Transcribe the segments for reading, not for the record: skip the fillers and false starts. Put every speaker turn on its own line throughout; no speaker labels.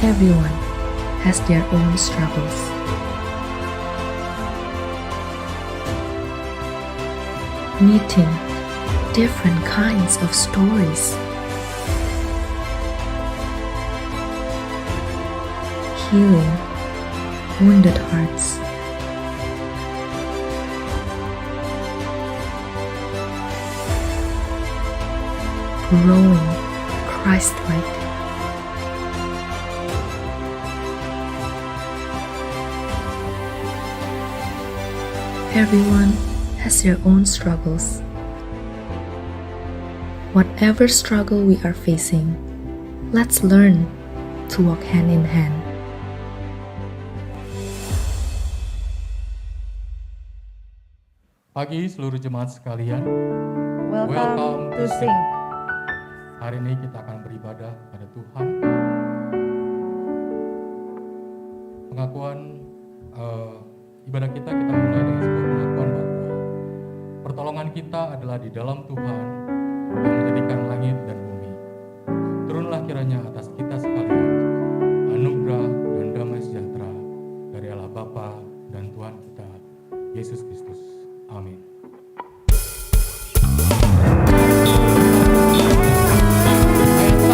Everyone has their own struggles. Meeting different kinds of stories. Healing wounded hearts. Growing Christ-like. Everyone has their own struggles. Whatever struggle we are facing, let's learn to walk hand in hand.
Pagi seluruh jemaat sekalian,
Welcome to sing.
hari ini kita akan beribadah pada Tuhan. Pengakuan ibadah kita mulai dengan sebuah pengakuan bahwa pertolongan kita adalah di dalam Tuhan yang menjadikan langit dan bumi. Turunlah kiranya atas kita sekalian anugerah dan damai sejahtera dari Allah Bapa dan Tuhan kita Yesus Kristus. Amin. Ayat 1.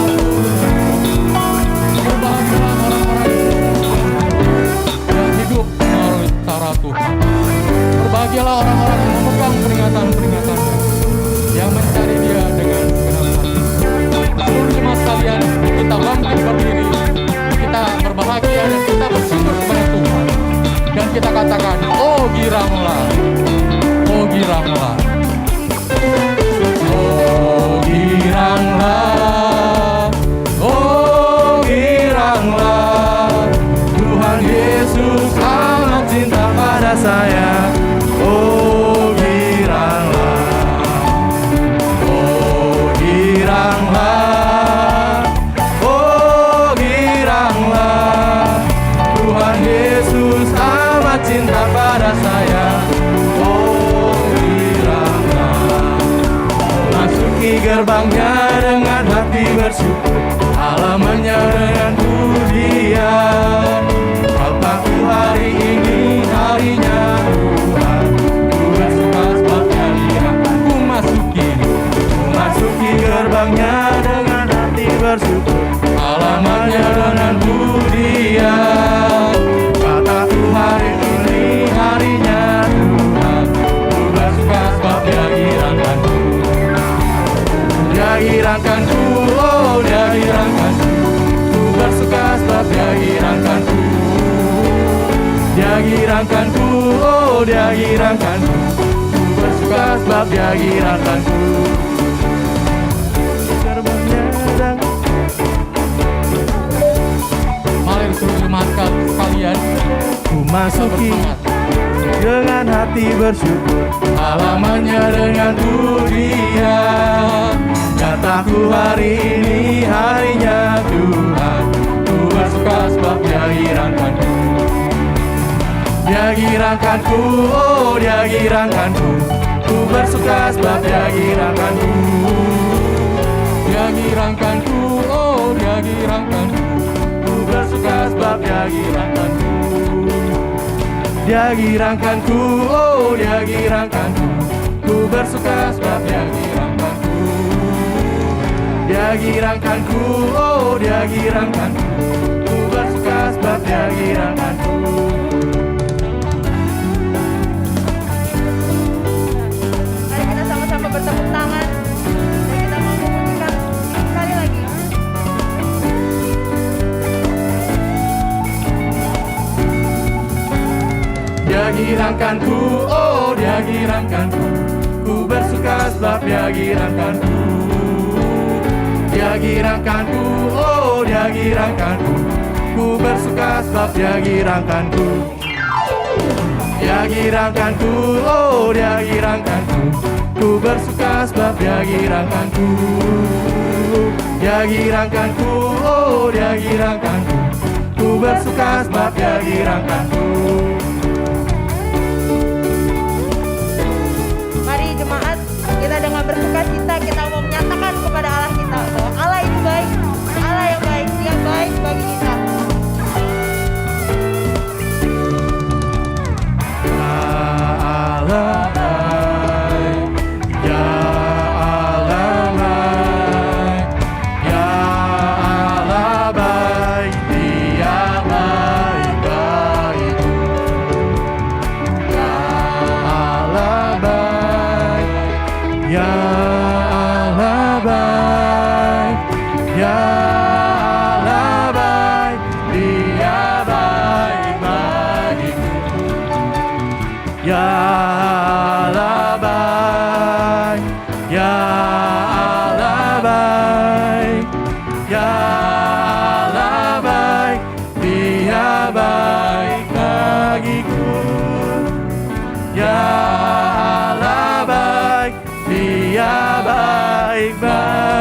Berbahagialah orang-orang yang hidup melalui cara Tuhan. Berbahagialah orang-orang yang memegang peringatan-peringatannya, yang mencari Dia dengan segenap hati. Seluruh jemaat sekalian, kita bangkit berdiri, kita berbahagia dan kita bersyukur kepada Tuhan. Dan kita katakan, oh giranglah, oh giranglah, oh giranglah, oh giranglah. Tuhan Yesus amat cinta pada saya. Oh giranglah, oh giranglah, oh giranglah. Tuhan Yesus amat cinta pada saya. Oh giranglah. Masuki gerbangnya dengan hati bersyukur, halamannya dengan pujian. Bapakku hari ini harinya Tuhan, ku bersuka sebabnya Dia. Ku masuki gerbangnya dengan hati bersyukur, halamannya dengan pujian. Kataku hari ini harinya Tuhan, ku bersuka sebab Dia girangkanku. Dia girangkanku, oh Dia girangkanku. Ku bersuka sebab Dia girangkanku. Dia girangkanku, oh Dia girangkanku. Ku bersuka sebab Dia girangkanku. Gerbangnya dan mari seluruh jemaat sekalian, ku masuki dengan hati bersyukur, halamannya dengan pujian. Kataku hari ini harinya Tuhan, ku bersuka sebab Dia girangkanku. Dia girangkanku, oh Dia girangkanku. Ku bersuka sebab Dia girangkanku. Dia girangkanku, oh Dia girangkanku. Ku bersuka sebab Dia girangkanku. Dia girangkanku, oh Dia girangkanku. Ku bersuka sebab Dia girangkanku. Dia girangkanku, oh Dia girangkanku. Ku bersuka sebab Dia girangkanku.
Mari kita sama-sama bertepuk tangan dan kita mau memujikan sekali lagi.
Dia girangkanku, oh Dia girangkanku. Ku bersuka sebab Dia girangkanku. Dia girangkanku, oh Dia girangkanku. Ku bersuka sebab Dia girangkanku. Dia girangkanku, oh Dia girangkanku. Ku bersuka sebab Dia girangkanku. Dia girangkanku, oh Dia girangkanku. Ku bersuka sebab Dia girangkanku.
Mari jemaat, kita dengan bersuka cita kita mau menyatakan kepada Allah kita bahwa Allah itu baik, Allah yang baik, Dia baik bagi kita.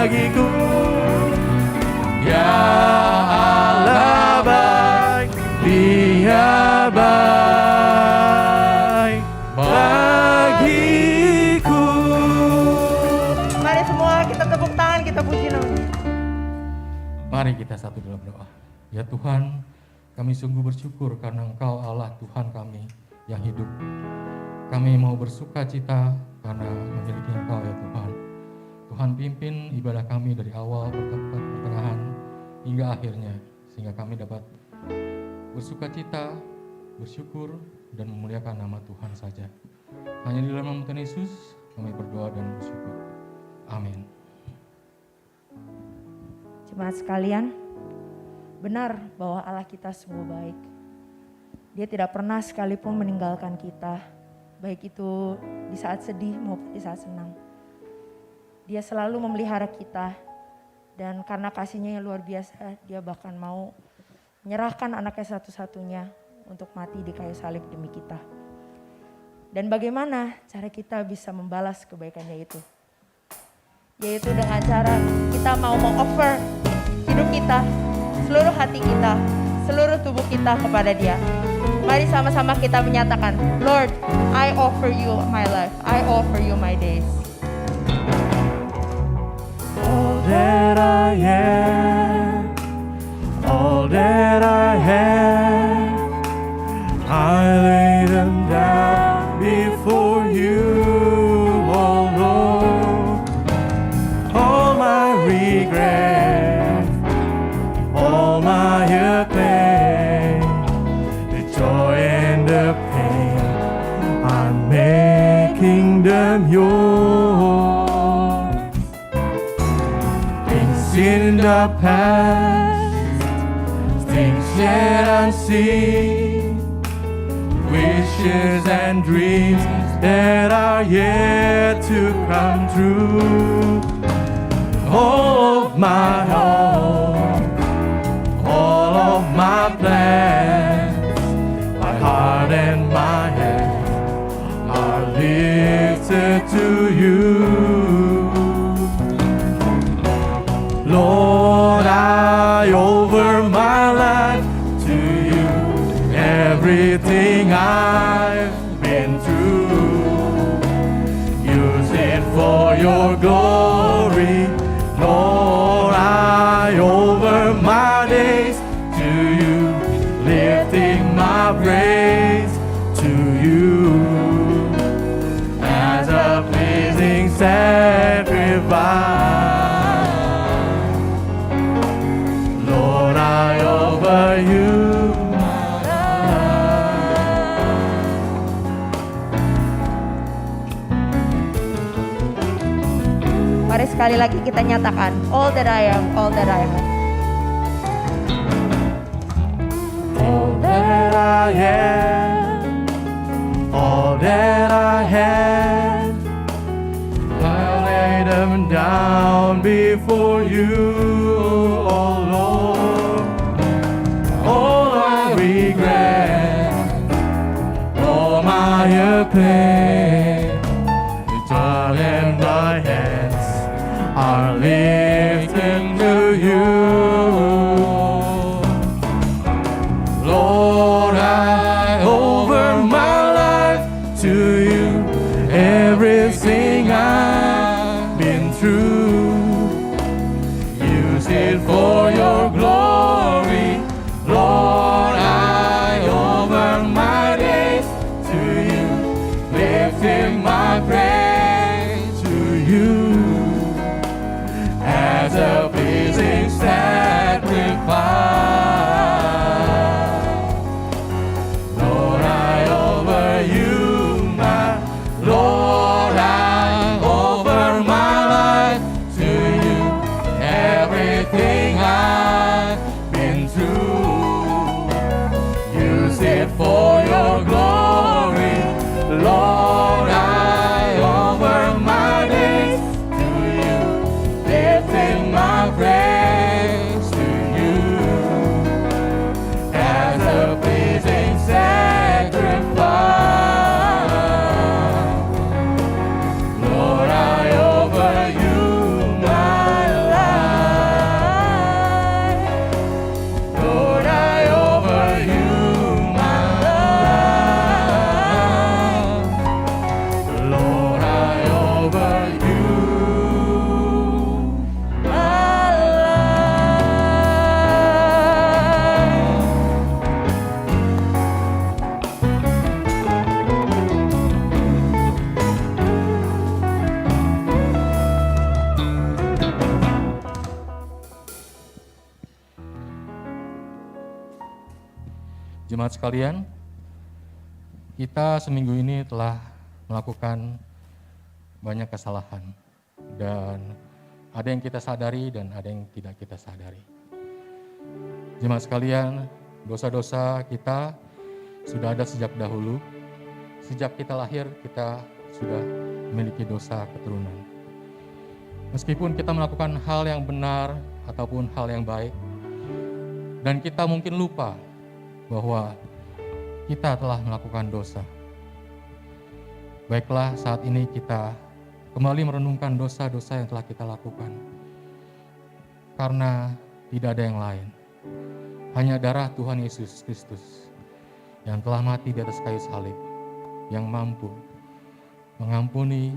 bagiku. Ya Allah baik, Dia baik bagiku.
Mari semua kita tepuk tangan, kita puji namanya.
Mari kita satu dalam doa. Ya Tuhan, kami sungguh bersyukur karena Engkau Allah Tuhan kami yang hidup. Kami mau bersuka cita karena memiliki Engkau ya Tuhan. Tuhan pimpin ibadah kami dari awal, pertengahan, hingga akhirnya. Sehingga kami dapat bersuka cita, bersyukur, dan memuliakan nama Tuhan saja. Hanya di dalam nama Tuhan Yesus kami berdoa dan bersyukur. Amin.
Jemaat sekalian, benar bahwa Allah kita sungguh baik. Dia tidak pernah sekalipun meninggalkan kita, baik itu di saat sedih maupun di saat senang. Dia selalu memelihara kita, dan karena kasihnya yang luar biasa, dia bahkan mau menyerahkan anaknya satu-satunya untuk mati di kayu salib demi kita. Dan bagaimana cara kita bisa membalas kebaikannya itu? Yaitu dengan cara kita mau meng-offer hidup kita, seluruh hati kita, seluruh tubuh kita kepada Dia. Mari sama-sama kita menyatakan, Lord, I offer you my life, I offer you my days.
All that I am, all that I have, I lay them down before you, oh Lord. All my regrets, all my pain, the joy and the pain, I'm making them yours. Things in the past, things yet unseen, wishes and dreams that are yet to come true. All of my hope, all of my plans, my heart and my head are lifted to you. Lord, I offer my life to you. Everything I've been through, use it for your glory. Lord, I offer my days to you, lifting my praise to you as a pleasing sacrifice. Lord, I offer you my life.
Mari sekali lagi kita nyatakan, all that I am, all that I have.
All that I am, all that I have, I lay them down before you, oh Lord. All my regrets, all my pain, the joy in my hands are lifted to you. Lord, I offer my life to you. Everything I've been through, use it for your glory. Lord, I offer my days to you, lifting my praise to you as a pleasing sacrifice. Lord, I offer you my, Lord, I offer my life to you. Everything I've been through, use it for your glory. Lord, I offer my days to you, lifting my
Jemaat sekalian, kita seminggu ini telah melakukan banyak kesalahan dan ada yang kita sadari dan ada yang tidak kita sadari. Jemaat sekalian, dosa-dosa kita sudah ada sejak dahulu. Sejak kita lahir, kita sudah memiliki dosa keturunan. Meskipun kita melakukan hal yang benar ataupun hal yang baik, dan kita mungkin lupa bahwa kita telah melakukan dosa. Baiklah, saat ini kita kembali merenungkan dosa-dosa yang telah kita lakukan. Karena tidak ada yang lain. Hanya darah Tuhan Yesus Kristus yang telah mati di atas kayu salib, yang mampu mengampuni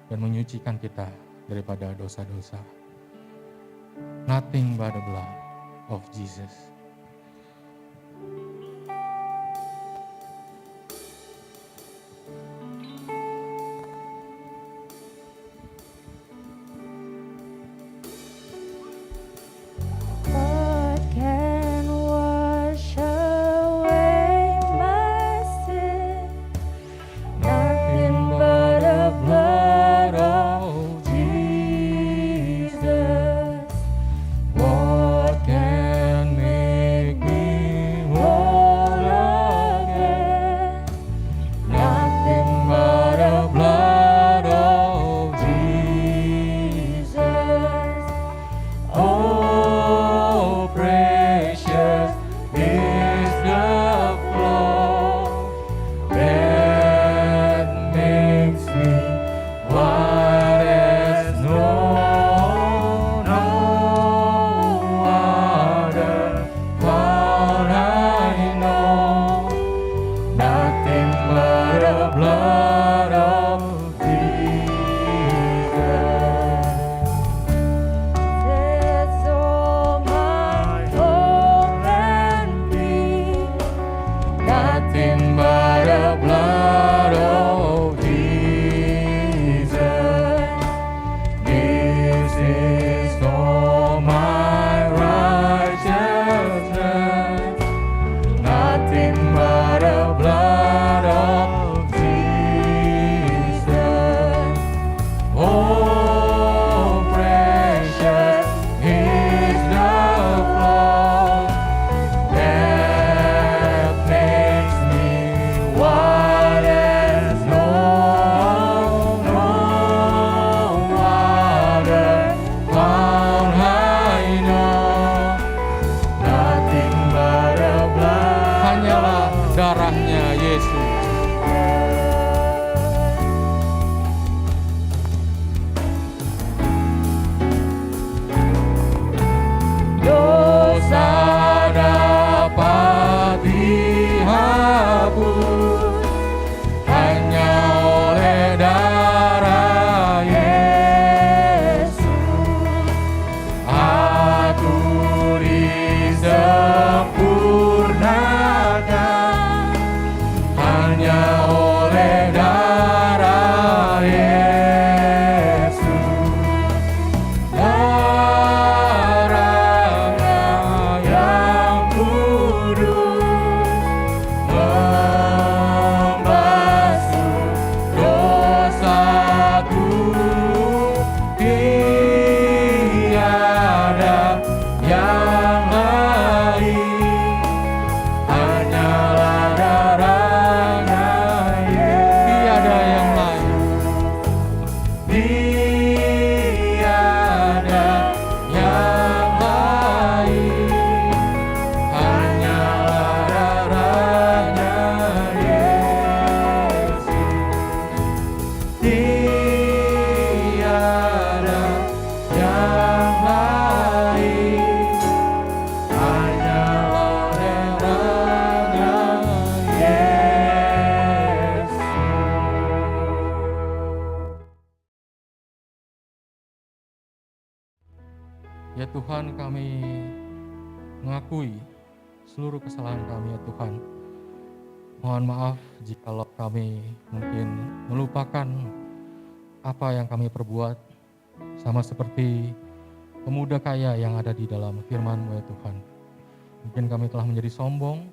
dan menyucikan kita daripada dosa-dosa. Nothing but the blood of Jesus.
What can wash away my sin? Nothing but the blood of Jesus.
What can make me whole again? Nothing but the blood of Jesus. Oh, precious is the flow that makes me white as snow. No other fount I know. Nothing but the blood of Jesus.
Sets all my hope and peace.
Nothing but the blood of Jesus. This is all my righteousness. Nothing but the blood of Jesus. Oh, precious is the flow that makes me white as snow. No other fount I know. Nothing but the blood. Hanyalah darahnya Yesus. Dosa dapat dihapus hanya oleh darah Yesus. Aku disempurnakan hanya oleh darah Yesus. Darahnya yang kudus membasuh dosaku. Tiada yang lain, hanyalah darahnya Yesus. Tiada yang lain. Tiada yang lain, hanyalah darahnya Yesus. Tiada yang lain, hanyalah darahnya Yesus. Ya Tuhan, kami mengakui seluruh kesalahan kami ya Tuhan. Mohon maaf jikalau kami mungkin melupakan apa yang kami perbuat, sama seperti pemuda kaya yang ada di dalam firman-Mu ya Tuhan. Mungkin kami telah menjadi sombong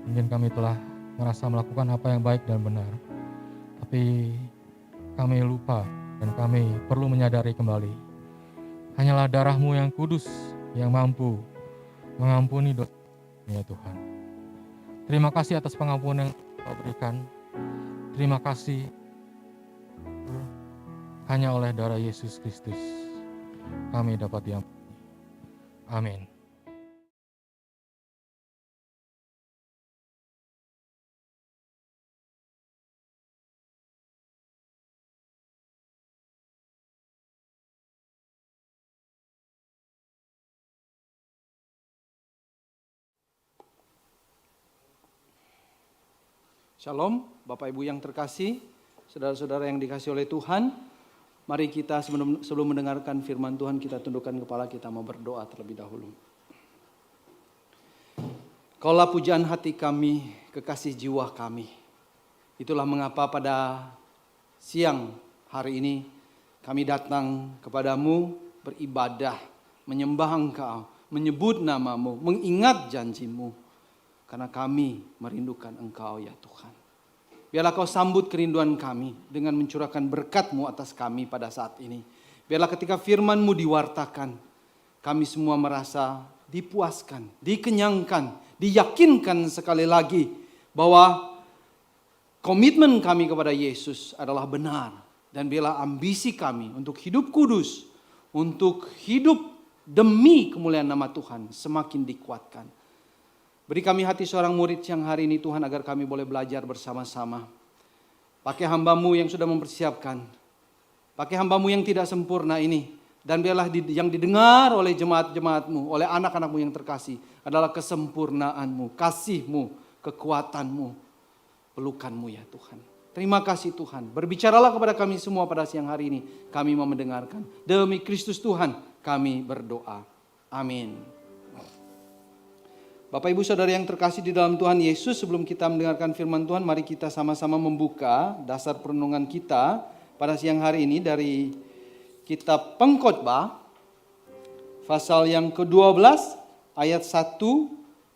Mungkin kami telah merasa melakukan apa yang baik dan benar, tapi kami lupa dan kami perlu menyadari kembali. Hanyalah darah-Mu yang kudus yang mampu mengampuni dosa ya Tuhan. Terima kasih atas pengampunan yang Kau berikan. Terima kasih hanya oleh darah Yesus Kristus kami dapat diampuni. Amin.
Shalom, Bapak Ibu yang terkasih, saudara-saudara yang dikasih oleh Tuhan. Mari kita sebelum mendengarkan firman Tuhan, kita tundukkan kepala, kita mau berdoa terlebih dahulu. Kaulah pujaan hati kami, kekasih jiwa kami. Itulah mengapa pada siang hari ini kami datang kepadamu beribadah, menyembah Engkau, menyebut nama-Mu, mengingat janji-Mu. Karena kami merindukan Engkau ya Tuhan. Biarlah Kau sambut kerinduan kami dengan mencurahkan berkat-Mu atas kami pada saat ini. Biarlah ketika firman-Mu diwartakan, kami semua merasa dipuaskan, dikenyangkan, diyakinkan sekali lagi bahwa komitmen kami kepada Yesus adalah benar. Dan biarlah ambisi kami untuk hidup kudus, untuk hidup demi kemuliaan nama Tuhan semakin dikuatkan. Beri kami hati seorang murid yang hari ini Tuhan, agar kami boleh belajar bersama-sama. Pakai hamba-Mu yang sudah mempersiapkan. Pakai hamba-Mu yang tidak sempurna ini. Dan biarlah yang didengar oleh jemaat-jemaat-Mu, oleh anak-anak-Mu yang terkasih adalah kesempurnaan-Mu, kasih-Mu, kekuatan-Mu, pelukan-Mu ya Tuhan. Terima kasih Tuhan. Berbicaralah kepada kami semua pada siang hari ini. Kami mau mendengarkan. Demi Kristus Tuhan kami berdoa. Amin. Bapak Ibu Saudara yang terkasih di dalam Tuhan Yesus, sebelum kita mendengarkan firman Tuhan, mari kita sama-sama membuka dasar perenungan kita pada siang hari ini dari kitab Pengkhotbah, pasal yang ke-12, ayat 1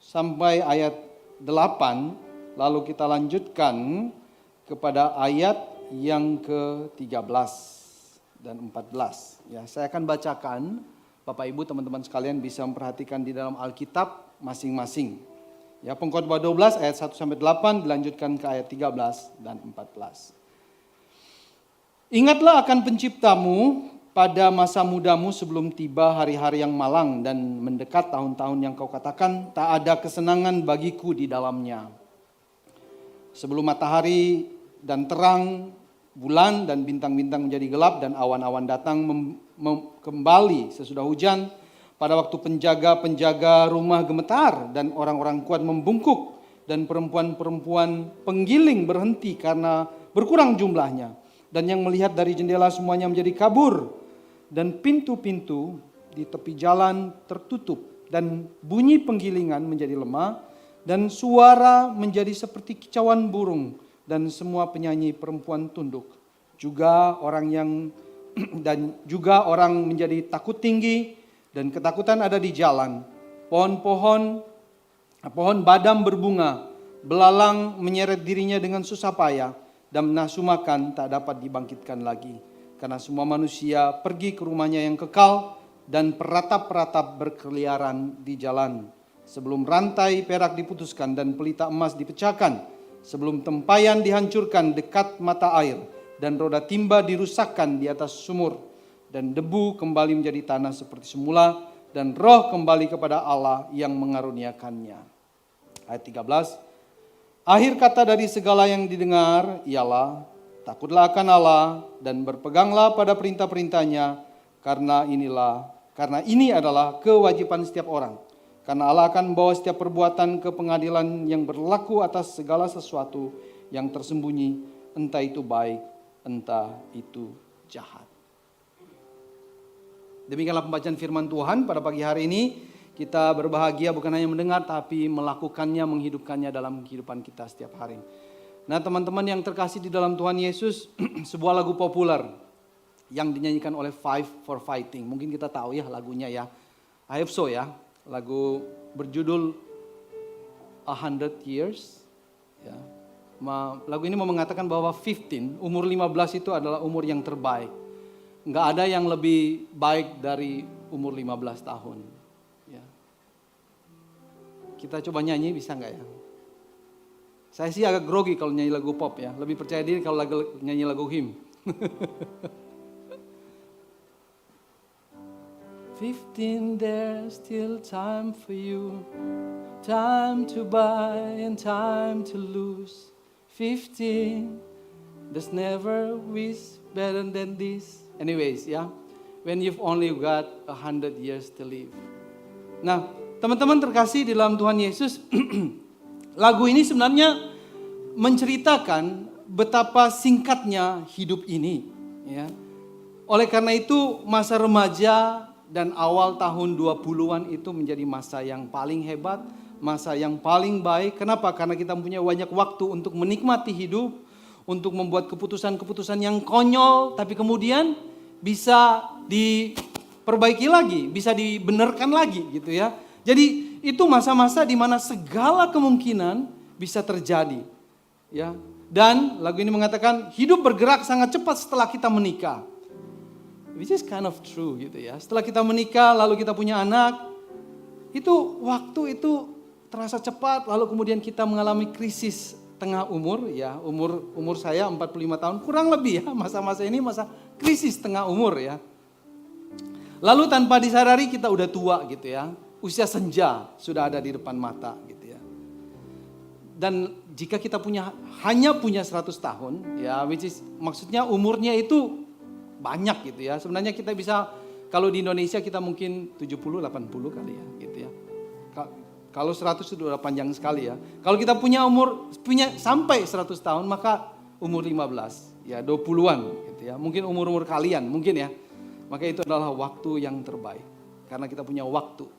sampai ayat 8, lalu kita lanjutkan kepada ayat yang ke-13 dan 14. Ya, saya akan bacakan, Bapak Ibu teman-teman sekalian bisa memperhatikan di dalam Alkitab masing-masing. Ya, Pengkhotbah 12 ayat 1 sampai 8 dilanjutkan ke ayat 13 dan 14. Ingatlah akan penciptamu pada masa mudamu sebelum tiba hari-hari yang malang dan mendekat tahun-tahun yang kau katakan tak ada kesenangan bagiku di dalamnya. Sebelum matahari dan terang, bulan dan bintang-bintang menjadi gelap dan awan-awan datang kembali sesudah hujan. Pada waktu penjaga-penjaga rumah gemetar dan orang-orang kuat membungkuk dan perempuan-perempuan penggiling berhenti karena berkurang jumlahnya. Dan yang melihat dari jendela semuanya menjadi kabur. Dan pintu-pintu di tepi jalan tertutup dan bunyi penggilingan menjadi lemah. Dan suara menjadi seperti kicauan burung dan semua penyanyi perempuan tunduk. Juga orang menjadi takut tinggi. Dan ketakutan ada di jalan, pohon badam berbunga, belalang menyeret dirinya dengan susah payah, dan nafsu makan tak dapat dibangkitkan lagi. Karena semua manusia pergi ke rumahnya yang kekal, dan peratap-peratap berkeliaran di jalan. Sebelum rantai perak diputuskan dan pelita emas dipecahkan, sebelum tempayan dihancurkan dekat mata air, dan roda timba dirusakkan di atas sumur, dan debu kembali menjadi tanah seperti semula, dan roh kembali kepada Allah yang mengaruniakannya. Ayat 13. Akhir kata dari segala yang didengar ialah, takutlah akan Allah dan berpeganglah pada perintah-perintahnya, karena ini adalah kewajiban setiap orang. Karena Allah akan membawa setiap perbuatan ke pengadilan yang berlaku atas segala sesuatu yang tersembunyi, entah itu baik, entah itu jahat. Demikianlah pembacaan firman Tuhan pada pagi hari ini. Kita berbahagia bukan hanya mendengar, tapi melakukannya, menghidupkannya dalam kehidupan kita setiap hari. Nah teman-teman yang terkasih di dalam Tuhan Yesus, sebuah lagu populer yang dinyanyikan oleh Five for Fighting. Mungkin kita tahu ya lagunya ya. I Have So ya, lagu berjudul 100 years. Ya. Lagu ini mau mengatakan bahwa 15, umur 15 itu adalah umur yang terbaik. Nggak ada yang lebih baik dari umur 15 tahun. Ya. Kita coba nyanyi, bisa nggak ya? Saya sih agak grogi kalau nyanyi lagu pop ya. Lebih percaya diri kalau nyanyi lagu hymn. 15, there's still time for you. Time to buy and time to lose. 15, there's never wish better than this. Anyways, ya, when you've only got 100 years to live. Nah, teman-teman terkasih di dalam Tuhan Yesus, lagu ini sebenarnya menceritakan betapa singkatnya hidup ini. Ya. Oleh karena itu, masa remaja dan awal tahun 20-an itu menjadi masa yang paling hebat, masa yang paling baik. Kenapa? Karena kita punya banyak waktu untuk menikmati hidup, untuk membuat keputusan-keputusan yang konyol, tapi kemudian bisa diperbaiki lagi, bisa dibenarkan lagi gitu ya. Jadi itu masa-masa di mana segala kemungkinan bisa terjadi. Ya. Dan lagu ini mengatakan hidup bergerak sangat cepat setelah kita menikah. Which is kind of true gitu ya. Setelah kita menikah lalu kita punya anak, itu waktu itu terasa cepat, lalu kemudian kita mengalami krisis tengah umur ya. Umur saya 45 tahun kurang lebih ya, masa-masa ini masa krisis tengah umur ya. Lalu tanpa disadari kita udah tua gitu ya. Usia senja sudah ada di depan mata gitu ya. Dan jika kita hanya punya 100 tahun ya, which is maksudnya umurnya itu banyak gitu ya. Sebenarnya kita bisa, kalau di Indonesia kita mungkin 70-80 kali ya gitu ya. Kalau 100 itu udah panjang sekali ya. Kalau kita punya sampai 100 tahun maka umur 15 ya 20-an gitu ya. Mungkin umur kalian mungkin ya. Maka itu adalah waktu yang terbaik. Karena kita punya waktu.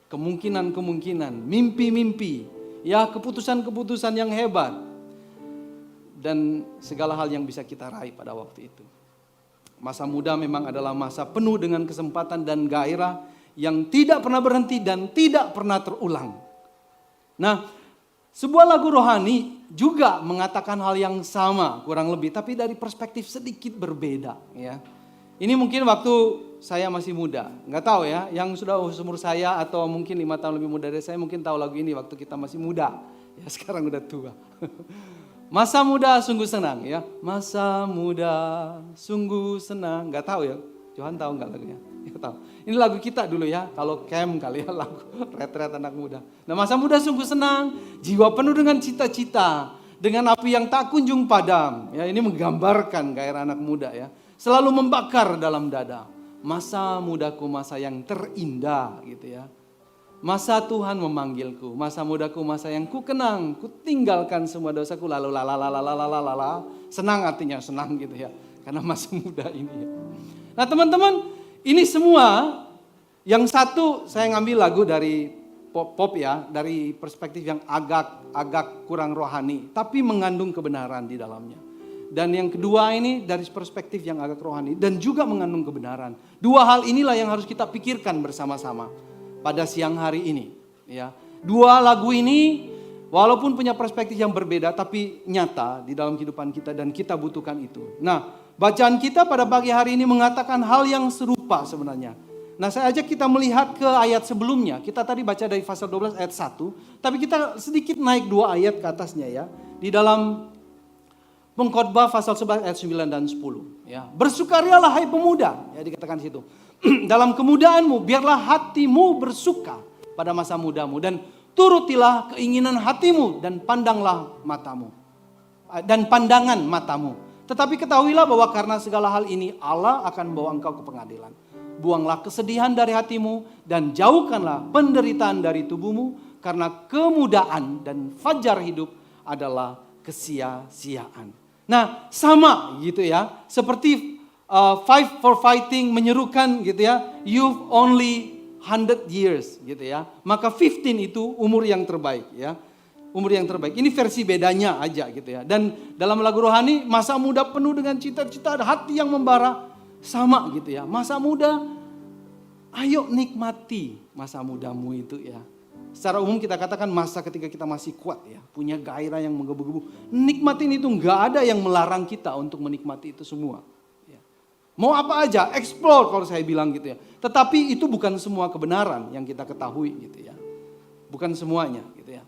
Kemungkinan-kemungkinan, mimpi-mimpi, ya keputusan-keputusan yang hebat. Dan segala hal yang bisa kita raih pada waktu itu. Masa muda memang adalah masa penuh dengan kesempatan dan gairah yang tidak pernah berhenti dan tidak pernah terulang. Nah, sebuah lagu rohani juga mengatakan hal yang sama kurang lebih, tapi dari perspektif sedikit berbeda. Ya. Ini mungkin waktu saya masih muda, nggak tahu ya, yang sudah umur saya atau mungkin 5 tahun lebih muda dari saya mungkin tahu lagu ini waktu kita masih muda. Ya sekarang udah tua. Masa muda sungguh senang ya. Masa muda sungguh senang. Gak tahu ya. Johan tahu gak lagunya? Ya, tahu. Ini lagu kita dulu ya. Kalau camp kali ya lagu retret anak muda. Nah masa muda sungguh senang. Jiwa penuh dengan cita-cita. Dengan api yang tak kunjung padam. Ya ini menggambarkan gairah anak muda ya. Selalu membakar dalam dada. Masa mudaku masa yang terindah gitu ya. Masa Tuhan memanggilku, masa mudaku masa yang ku kenang, ku tinggalkan semua dosaku lalu lalalalalalala. Senang artinya senang gitu ya, karena masa muda ini ya. Nah teman-teman, ini semua yang satu saya ngambil lagu dari pop ya, dari perspektif yang agak kurang rohani, tapi mengandung kebenaran di dalamnya. Dan yang kedua ini dari perspektif yang agak rohani dan juga mengandung kebenaran. Dua hal inilah yang harus kita pikirkan bersama-sama pada siang hari ini ya. Dua lagu ini walaupun punya perspektif yang berbeda tapi nyata di dalam kehidupan kita dan kita butuhkan itu. Nah, bacaan kita pada pagi hari ini mengatakan hal yang serupa sebenarnya. Nah, saya ajak kita melihat ke ayat sebelumnya. Kita tadi baca dari pasal 12 ayat 1, tapi kita sedikit naik 2 ayat ke atasnya ya. Di dalam Pengkhotbah pasal 11 ayat 9 dan 10 ya. Bersukarialah hai pemuda, ya dikatakan situ. Dalam kemudaanmu biarlah hatimu bersuka pada masa mudamu dan turutilah keinginan hatimu dan pandanglah matamu dan pandangan matamu. Tetapi ketahuilah bahwa karena segala hal ini Allah akan bawa engkau ke pengadilan. Buanglah kesedihan dari hatimu dan jauhkanlah penderitaan dari tubuhmu karena kemudaan dan fajar hidup adalah kesia-siaan. Nah, sama gitu ya. Seperti Five for Fighting menyerukan gitu ya. You've only 100 years gitu ya. Maka 15 itu umur yang terbaik ya. Umur yang terbaik. Ini versi bedanya aja gitu ya. Dan dalam lagu rohani masa muda penuh dengan cita-cita, hati yang membara, sama gitu ya. Masa muda, ayo nikmati masa mudamu itu ya. Secara umum kita katakan masa ketika kita masih kuat ya, punya gairah yang menggebu-gebu. Nikmatin itu nggak ada yang melarang kita untuk menikmati itu semua. Ya. Mau apa aja, explore kalau saya bilang gitu ya. Tetapi itu bukan semua kebenaran yang kita ketahui gitu ya. Bukan semuanya gitu ya.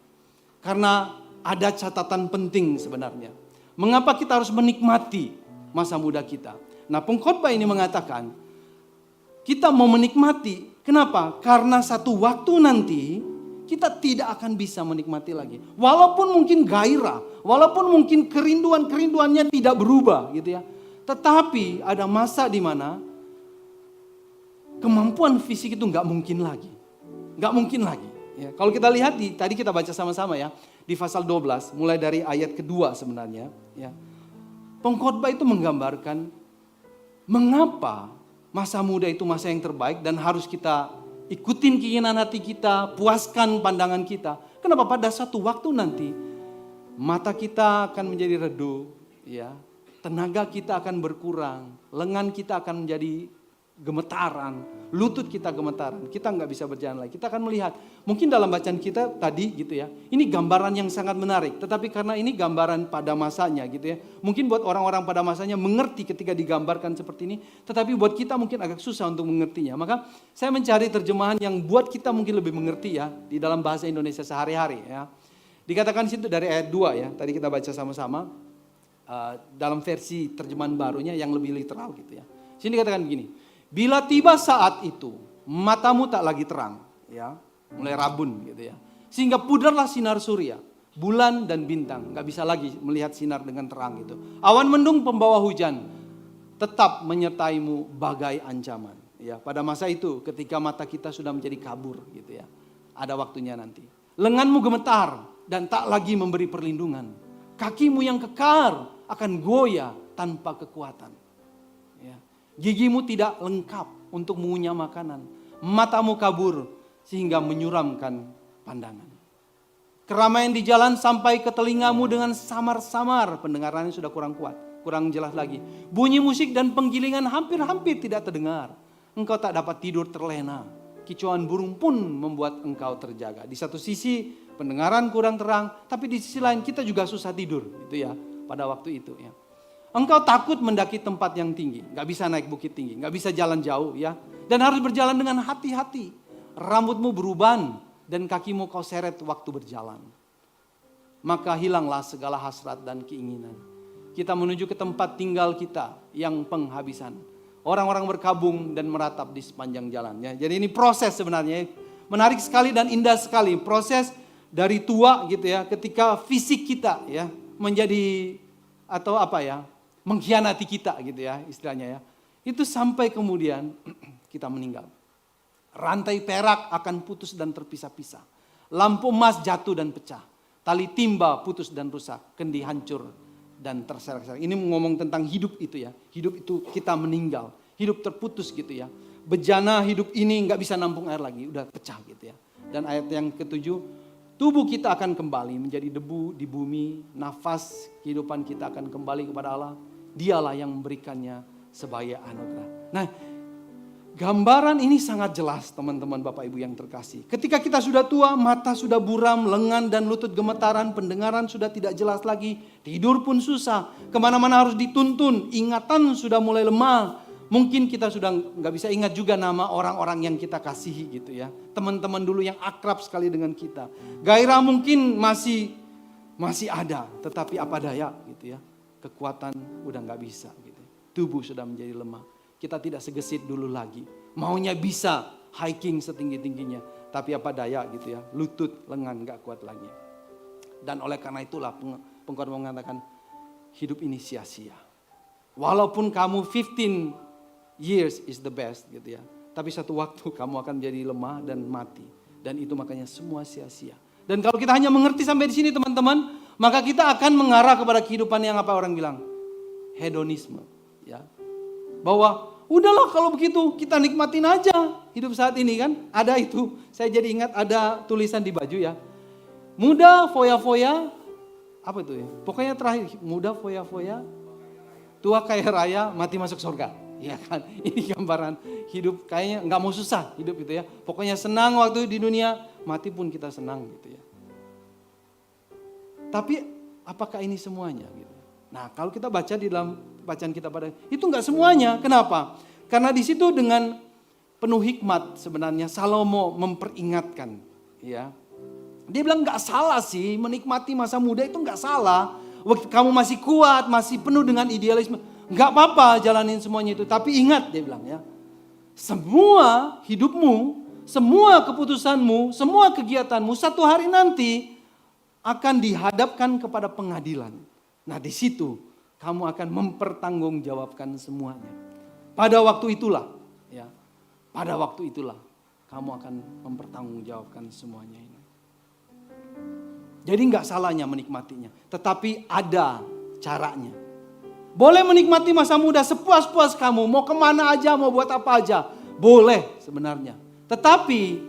Karena ada catatan penting sebenarnya. Mengapa kita harus menikmati masa muda kita? Nah, pengkhotbah ini mengatakan kita mau menikmati. Kenapa? Karena satu waktu nanti kita tidak akan bisa menikmati lagi. Walaupun mungkin gairah, walaupun mungkin kerinduannya tidak berubah gitu ya. Tetapi ada masa di mana kemampuan fisik itu nggak mungkin lagi. Nggak mungkin lagi. Ya, kalau kita lihat tadi kita baca sama-sama ya. Di pasal 12, mulai dari ayat kedua sebenarnya. Ya, pengkhotbah itu menggambarkan mengapa masa muda itu masa yang terbaik dan harus kita ikutin keinginan hati kita, puaskan pandangan kita. Kenapa? Pada suatu waktu nanti mata kita akan menjadi redup, ya, tenaga kita akan berkurang, lengan kita akan menjadi gemetaran, lutut kita gemetaran, kita nggak bisa berjalan lagi. Kita akan melihat, mungkin dalam bacaan kita tadi gitu ya, ini gambaran yang sangat menarik. Tetapi karena ini gambaran pada masanya gitu ya, mungkin buat orang-orang pada masanya mengerti ketika digambarkan seperti ini, tetapi buat kita mungkin agak susah untuk mengertinya. Maka saya mencari terjemahan yang buat kita mungkin lebih mengerti ya, di dalam bahasa Indonesia sehari-hari ya. Dikatakan situ dari ayat 2 ya, tadi kita baca sama-sama, dalam versi terjemahan barunya yang lebih literal gitu ya. Sini dikatakan begini, bila tiba saat itu, matamu tak lagi terang, ya, mulai rabun gitu ya. Sehingga pudarlah sinar surya, bulan dan bintang, nggak bisa lagi melihat sinar dengan terang gitu. Awan mendung pembawa hujan, tetap menyertaimu bagai ancaman. Ya, pada masa itu, ketika mata kita sudah menjadi kabur gitu ya, ada waktunya nanti. Lenganmu gemetar dan tak lagi memberi perlindungan. Kakimu yang kekar akan goyah tanpa kekuatan. Ya. Gigimu tidak lengkap untuk mengunyah makanan. Matamu kabur sehingga menyuramkan pandangan. Keramaian di jalan sampai ke telingamu dengan samar-samar. Pendengarannya sudah kurang kuat, kurang jelas lagi. Bunyi musik dan penggilingan hampir-hampir tidak terdengar. Engkau tak dapat tidur terlena. Kicauan burung pun membuat engkau terjaga. Di satu sisi pendengaran kurang terang, tapi di sisi lain kita juga susah tidur gitu ya pada waktu itu ya. Engkau takut mendaki tempat yang tinggi, gak bisa naik bukit tinggi, gak bisa jalan jauh ya. Dan harus berjalan dengan hati-hati. Rambutmu beruban dan kakimu kau seret waktu berjalan. Maka hilanglah segala hasrat dan keinginan. Kita menuju ke tempat tinggal kita yang penghabisan. Orang-orang berkabung dan meratap di sepanjang jalan ya. Jadi ini proses sebenarnya menarik sekali dan indah sekali. Proses dari tua gitu ya, ketika fisik kita ya menjadi atau apa ya, mengkhianati kita gitu ya istilahnya ya. Itu sampai kemudian kita meninggal. Rantai perak akan putus dan terpisah-pisah. Lampu emas jatuh dan pecah. Tali timba putus dan rusak. Kendi hancur dan terserak-serak. Ini ngomong tentang hidup itu ya. Hidup itu kita meninggal. Hidup terputus gitu ya. Bejana hidup ini gak bisa nampung air lagi. Udah pecah gitu ya. Dan ayat yang ketujuh, tubuh kita akan kembali menjadi debu di bumi. Nafas kehidupan kita akan kembali kepada Allah. Dialah yang memberikannya sebagai anugerah. Nah, gambaran ini sangat jelas teman-teman Bapak Ibu yang terkasih. Ketika kita sudah tua, mata sudah buram, lengan dan lutut gemetaran, pendengaran sudah tidak jelas lagi, tidur pun susah, kemana-mana harus dituntun, ingatan sudah mulai lemah. Mungkin kita sudah nggak bisa ingat juga nama orang-orang yang kita kasihi gitu ya. Teman-teman dulu yang akrab sekali dengan kita. Gairah mungkin masih ada, tetapi apa daya gitu ya. Kekuatan udah nggak bisa gitu. Tubuh sudah menjadi lemah. Kita tidak segesit dulu lagi. Maunya bisa hiking setinggi-tingginya. Tapi apa daya gitu ya. Lutut, lengan gak kuat lagi. Dan oleh karena itulah pengkhotbah mengatakan hidup ini sia-sia. Walaupun kamu 15 years is the best gitu ya. Tapi satu waktu kamu akan menjadi lemah dan mati. Dan itu makanya semua sia-sia. Dan kalau kita hanya mengerti sampai di sini teman-teman. Maka kita akan mengarah kepada kehidupan yang apa orang bilang. Hedonisme. Ya. Bahwa udahlah kalau begitu kita nikmatin aja hidup saat ini kan. Ada itu, saya jadi ingat ada tulisan di baju ya. Muda foya-foya, apa itu ya? Pokoknya terakhir, muda foya-foya, tua kaya raya, mati masuk surga. Ya kan, ini gambaran hidup kayaknya nggak mau susah hidup itu ya. Pokoknya senang waktu di dunia, mati pun kita senang gitu ya. Tapi apakah ini semuanya gitu? Nah kalau kita baca di dalam bacaan kita pada itu nggak semuanya. Kenapa? Karena di situ dengan penuh hikmat sebenarnya Salomo memperingatkan ya. Dia bilang nggak salah sih menikmati masa muda itu nggak salah. Waktu kamu masih kuat, masih penuh dengan idealisme. Nggak apa-apa jalanin semuanya itu. Tapi ingat dia bilang ya. Semua hidupmu, semua keputusanmu, semua kegiatanmu satu hari nanti akan dihadapkan kepada pengadilan. Nah di situ kamu akan mempertanggungjawabkan semuanya. Pada waktu itulah ya. Pada waktu itulah kamu akan mempertanggungjawabkan semuanya ini. Jadi nggak salahnya menikmatinya. Tetapi ada caranya. Boleh menikmati masa muda sepuas-puas kamu. Mau kemana aja, mau buat apa aja. Boleh sebenarnya. Tetapi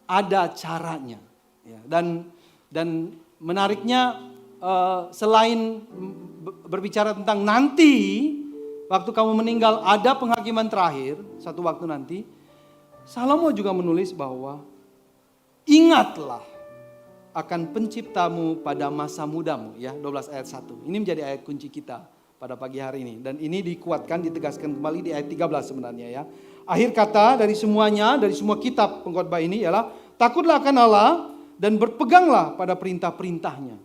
ada caranya. Ya, dan menariknya selain berbicara tentang nanti. Waktu kamu meninggal ada penghakiman terakhir. Satu waktu nanti. Salomo juga menulis bahwa ingatlah akan penciptamu pada masa mudamu ya 12 ayat 1. Ini menjadi ayat kunci kita pada pagi hari ini. Dan ini dikuatkan, ditegaskan kembali di ayat 13 sebenarnya ya. Akhir kata dari semuanya, dari semua kitab pengkhotbah ini ialah takutlah akan Allah dan berpeganglah pada perintah-perintahnya.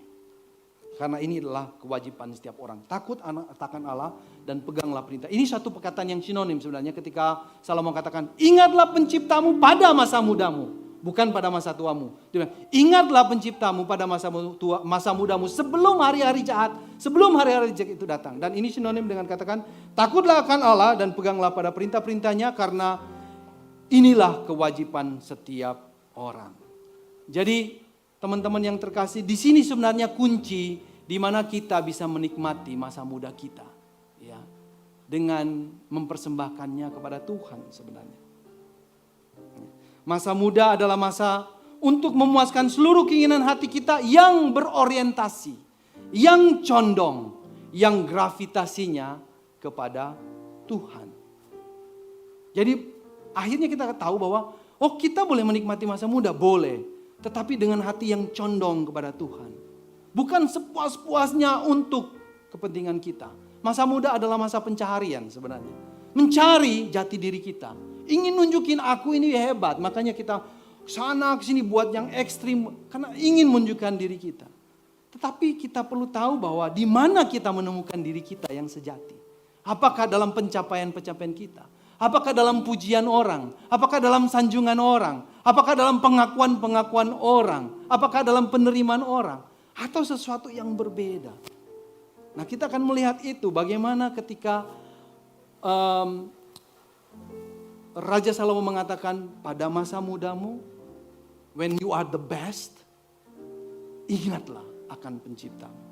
Karena ini adalah kewajiban setiap orang. Takut akan Allah dan peganglah perintah. Ini satu perkataan yang sinonim sebenarnya ketika Salomo katakan ingatlah penciptamu pada masa mudamu. Bukan pada masa tuamu. Dia bilang, ingatlah penciptamu pada masa mudamu sebelum hari-hari jahat. Sebelum hari-hari jahat itu datang. Dan ini sinonim dengan katakan, takutlah akan Allah dan peganglah pada perintah-perintahnya karena inilah kewajiban setiap orang. Jadi teman-teman yang terkasih, di sini sebenarnya kunci di mana kita bisa menikmati masa muda kita. Ya, dengan mempersembahkannya kepada Tuhan sebenarnya. Masa muda adalah masa untuk memuaskan seluruh keinginan hati kita yang berorientasi, yang condong, yang gravitasinya kepada Tuhan. Jadi akhirnya kita tahu bahwa kita boleh menikmati masa muda, boleh. Tetapi dengan hati yang condong kepada Tuhan. Bukan sepuas-puasnya untuk kepentingan kita. Masa muda adalah masa pencaharian sebenarnya. Mencari jati diri kita. Ingin nunjukin aku ini hebat. Makanya kita sana kesini buat yang ekstrim. Karena ingin menunjukkan diri kita. Tetapi kita perlu tahu bahwa di mana kita menemukan diri kita yang sejati. Apakah dalam pencapaian-pencapaian kita? Apakah dalam pujian orang? Apakah dalam sanjungan orang? Apakah dalam pengakuan-pengakuan orang? Apakah dalam penerimaan orang? Atau sesuatu yang berbeda? Nah kita akan melihat itu bagaimana ketika Raja Salomo mengatakan pada masa mudamu, when you are the best, ingatlah akan penciptamu.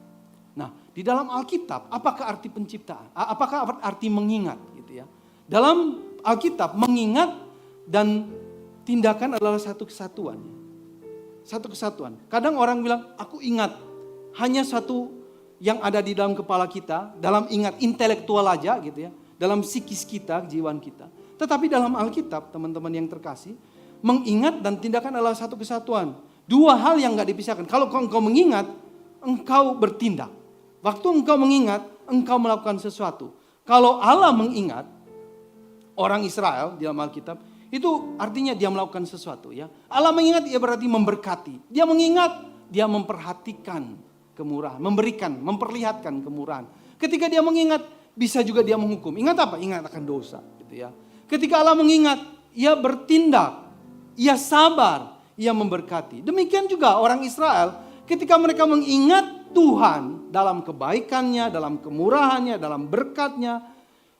Nah di dalam Alkitab apakah arti penciptaan? Apakah arti mengingat gitu ya? Dalam Alkitab mengingat dan tindakan adalah satu kesatuan. Satu kesatuan. Kadang orang bilang aku ingat hanya satu yang ada di dalam kepala kita, dalam ingat intelektual aja gitu ya. Dalam psikis kita, jiwaan kita. Tetapi dalam Alkitab, teman-teman yang terkasih, mengingat dan tindakan adalah satu kesatuan. Dua hal yang gak dipisahkan. Kalau engkau mengingat, engkau bertindak. Waktu engkau mengingat, engkau melakukan sesuatu. Kalau Allah mengingat, orang Israel di dalam Alkitab, itu artinya dia melakukan sesuatu ya. Allah mengingat, ia berarti memberkati. Dia mengingat, dia memperhatikan kemurahan, memberikan, memperlihatkan kemurahan. Ketika dia mengingat, bisa juga dia menghukum. Ingat apa? Ingat akan dosa gitu ya. Ketika Allah mengingat, ia bertindak, ia sabar, ia memberkati. Demikian juga orang Israel, ketika mereka mengingat Tuhan dalam kebaikannya, dalam kemurahannya, dalam berkatnya,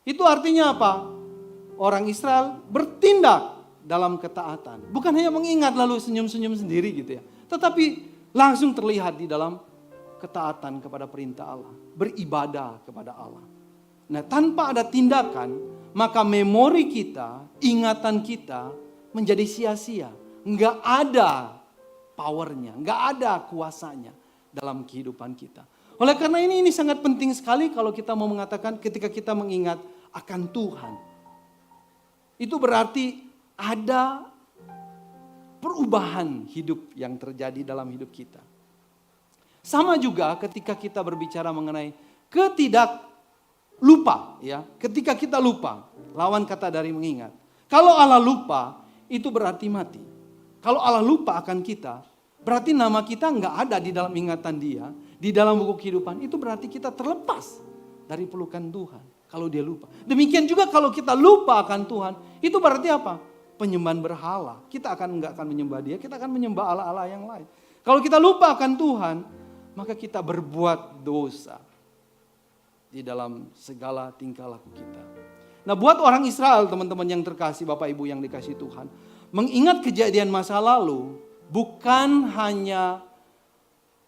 itu artinya apa? Orang Israel bertindak dalam ketaatan. Bukan hanya mengingat lalu senyum-senyum sendiri gitu ya. Tetapi langsung terlihat di dalam ketaatan kepada perintah Allah. Beribadah kepada Allah. Nah tanpa ada tindakan, maka memori kita, ingatan kita menjadi sia-sia. Enggak ada powernya, enggak ada kuasanya dalam kehidupan kita. Oleh karena ini sangat penting sekali kalau kita mau mengatakan ketika kita mengingat akan Tuhan. Itu berarti ada perubahan hidup yang terjadi dalam hidup kita. Sama juga ketika kita berbicara mengenai lupa, ya. Ketika kita lupa, lawan kata dari mengingat. Kalau Allah lupa, itu berarti mati. Kalau Allah lupa akan kita, berarti nama kita nggak ada di dalam ingatan Dia, di dalam buku kehidupan. Itu berarti kita terlepas dari pelukan Tuhan. Kalau Dia lupa. Demikian juga kalau kita lupa akan Tuhan, itu berarti apa? Penyembahan berhala. Kita nggak akan menyembah Dia, kita akan menyembah Allah-Allah yang lain. Kalau kita lupa akan Tuhan, maka kita berbuat dosa di dalam segala tingkah laku kita. Nah, buat orang Israel, teman-teman yang terkasih, Bapak Ibu yang dikasih Tuhan, mengingat kejadian masa lalu bukan hanya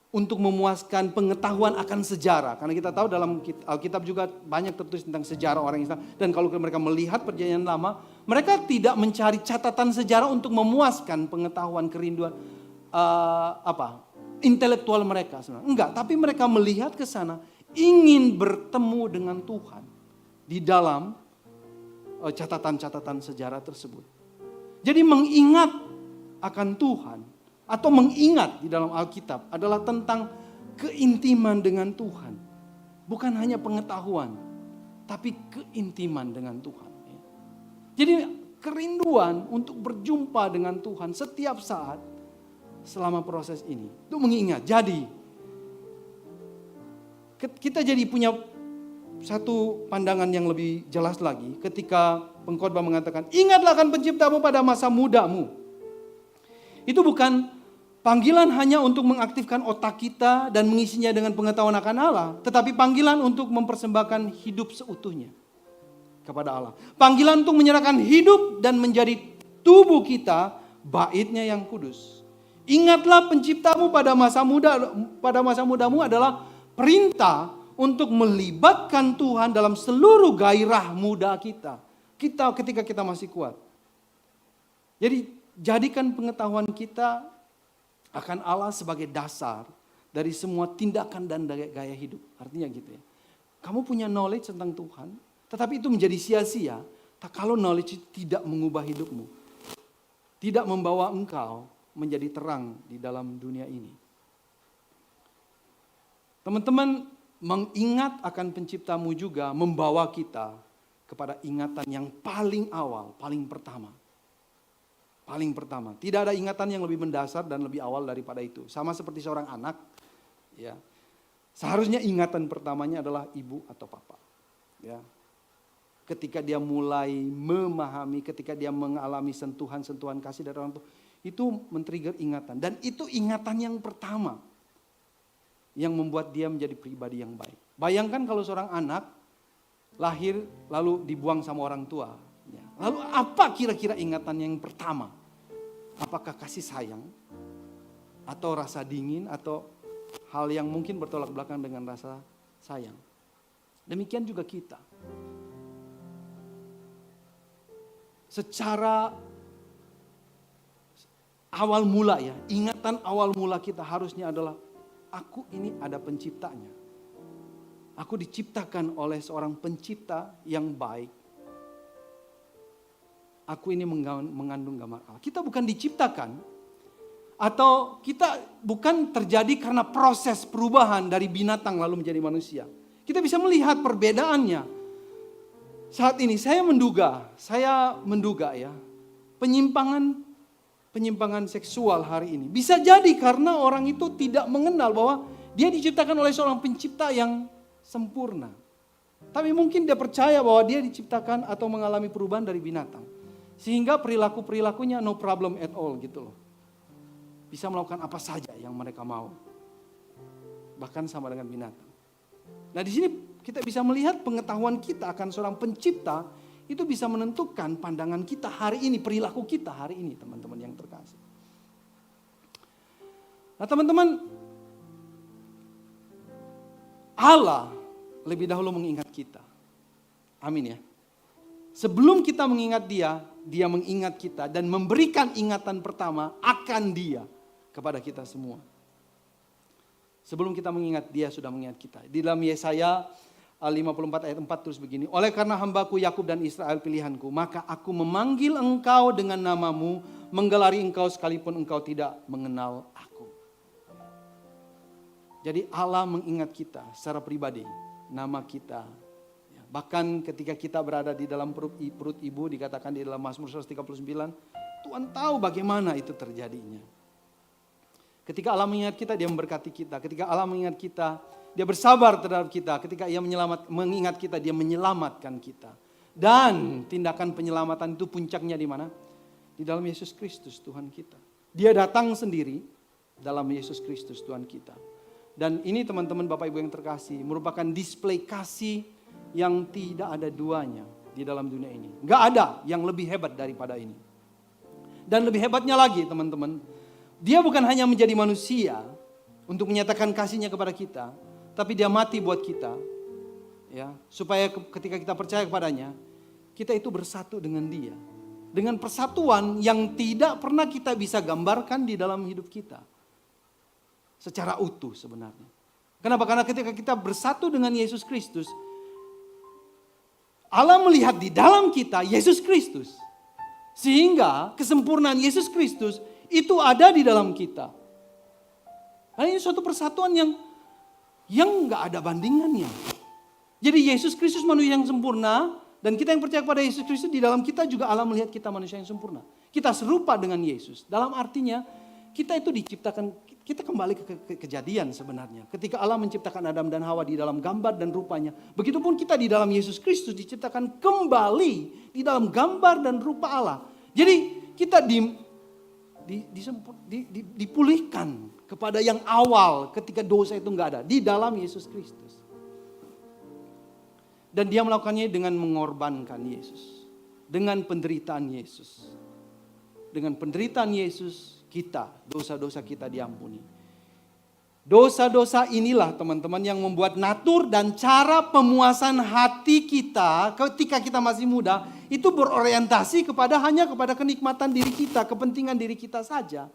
untuk memuaskan pengetahuan akan sejarah. Karena kita tahu dalam Alkitab juga banyak tertulis tentang sejarah orang Israel. Dan kalau mereka melihat perjanjian lama, mereka tidak mencari catatan sejarah untuk memuaskan pengetahuan, kerinduan, intelektual mereka. Enggak, tapi mereka melihat ke sana, ingin bertemu dengan Tuhan di dalam catatan-catatan sejarah tersebut. Jadi mengingat akan Tuhan atau mengingat di dalam Alkitab adalah tentang keintiman dengan Tuhan. Bukan hanya pengetahuan, tapi keintiman dengan Tuhan. Jadi kerinduan untuk berjumpa dengan Tuhan setiap saat selama proses ini. Itu mengingat. Jadi kita jadi punya satu pandangan yang lebih jelas lagi ketika pengkhotbah mengatakan, ingatlah akan penciptamu pada masa mudamu. Itu bukan panggilan hanya untuk mengaktifkan otak kita dan mengisinya dengan pengetahuan akan Allah, tetapi panggilan untuk mempersembahkan hidup seutuhnya kepada Allah. Panggilan untuk menyerahkan hidup dan menjadi tubuh kita baitnya yang kudus. Ingatlah penciptamu pada masa mudamu adalah perintah untuk melibatkan Tuhan dalam seluruh gairah muda kita. Ketika kita masih kuat. Jadi jadikan pengetahuan kita akan Allah sebagai dasar dari semua tindakan dan gaya hidup. Artinya gitu ya. Kamu punya knowledge tentang Tuhan, tetapi itu menjadi sia-sia kalau knowledge tidak mengubah hidupmu. Tidak membawa engkau menjadi terang di dalam dunia ini. Teman-teman, mengingat akan penciptamu juga membawa kita kepada ingatan yang paling awal, paling pertama. Paling pertama. Tidak ada ingatan yang lebih mendasar dan lebih awal daripada itu. Sama seperti seorang anak, ya. Seharusnya ingatan pertamanya adalah ibu atau papa. Ya. Ketika dia mulai memahami, ketika dia mengalami sentuhan-sentuhan kasih dari orang tua, itu men-trigger ingatan. Dan itu ingatan yang pertama yang membuat dia menjadi pribadi yang baik. Bayangkan kalau seorang anak lahir lalu dibuang sama orang tua. Ya. Lalu apa kira-kira ingatan yang pertama? Apakah kasih sayang? Atau rasa dingin? Atau hal yang mungkin bertolak belakang dengan rasa sayang? Demikian juga kita. Secara awal mula ya, ingatan awal mula kita harusnya adalah aku ini ada penciptanya. Aku diciptakan oleh seorang pencipta yang baik. Aku ini mengandung gambar Allah. Kita bukan diciptakan atau kita bukan terjadi karena proses perubahan dari binatang lalu menjadi manusia. Kita bisa melihat perbedaannya. Saat ini saya menduga ya, penyimpangan seksual hari ini bisa jadi karena orang itu tidak mengenal bahwa dia diciptakan oleh seorang pencipta yang sempurna. Tapi mungkin dia percaya bahwa dia diciptakan atau mengalami perubahan dari binatang. Sehingga perilaku-perilakunya no problem at all gitu loh. Bisa melakukan apa saja yang mereka mau. Bahkan sama dengan binatang. Nah di sini kita bisa melihat pengetahuan kita akan seorang pencipta itu bisa menentukan pandangan kita hari ini, perilaku kita hari ini teman-teman yang terkasih. Nah teman-teman, Allah lebih dahulu mengingat kita. Amin ya. Sebelum kita mengingat dia mengingat kita dan memberikan ingatan pertama akan dia kepada kita semua. Sebelum kita mengingat, Dia sudah mengingat kita. Di dalam Yesaya 54 ayat 4 tulis begini. Oleh karena hambaku Yakub dan Israel pilihanku, maka aku memanggil engkau dengan namamu, menggelari engkau sekalipun engkau tidak mengenal aku. Jadi Allah mengingat kita secara pribadi, nama kita. Bahkan ketika kita berada di dalam perut ibu, dikatakan di dalam Mazmur 139, Tuhan tahu bagaimana itu terjadinya. Ketika Allah mengingat kita, Dia memberkati kita. Ketika Allah mengingat kita, Dia bersabar terhadap kita. Ketika Ia mengingat kita, Dia menyelamatkan kita. Dan tindakan penyelamatan itu puncaknya di mana? Di dalam Yesus Kristus Tuhan kita. Dia datang sendiri dalam Yesus Kristus Tuhan kita. Dan ini teman-teman Bapak Ibu yang terkasih, merupakan display kasih yang tidak ada duanya di dalam dunia ini. Gak ada yang lebih hebat daripada ini. Dan lebih hebatnya lagi teman-teman, Dia bukan hanya menjadi manusia untuk menyatakan kasihnya kepada kita, tapi Dia mati buat kita, ya, supaya ketika kita percaya kepadanya, kita itu bersatu dengan Dia. Dengan persatuan yang tidak pernah kita bisa gambarkan di dalam hidup kita. Secara utuh sebenarnya. Kenapa? Karena ketika kita bersatu dengan Yesus Kristus, Allah melihat di dalam kita Yesus Kristus. Sehingga kesempurnaan Yesus Kristus itu ada di dalam kita. Nah, ini suatu persatuan yang gak ada bandingannya. Jadi Yesus Kristus manusia yang sempurna, dan kita yang percaya kepada Yesus Kristus, di dalam kita juga Allah melihat kita manusia yang sempurna. Kita serupa dengan Yesus. Dalam artinya kita itu diciptakan, kita kembali ke kejadian sebenarnya. Ketika Allah menciptakan Adam dan Hawa di dalam gambar dan rupanya, begitupun kita di dalam Yesus Kristus diciptakan kembali di dalam gambar dan rupa Allah. Jadi kita dipulihkan kepada yang awal ketika dosa itu enggak ada. Di dalam Yesus Kristus. Dan Dia melakukannya dengan mengorbankan Yesus. Dengan penderitaan Yesus. Dengan penderitaan Yesus kita, dosa-dosa kita diampuni. Dosa-dosa inilah teman-teman yang membuat natur dan cara pemuasan hati kita ketika kita masih muda itu berorientasi hanya kepada kenikmatan diri kita, kepentingan diri kita saja.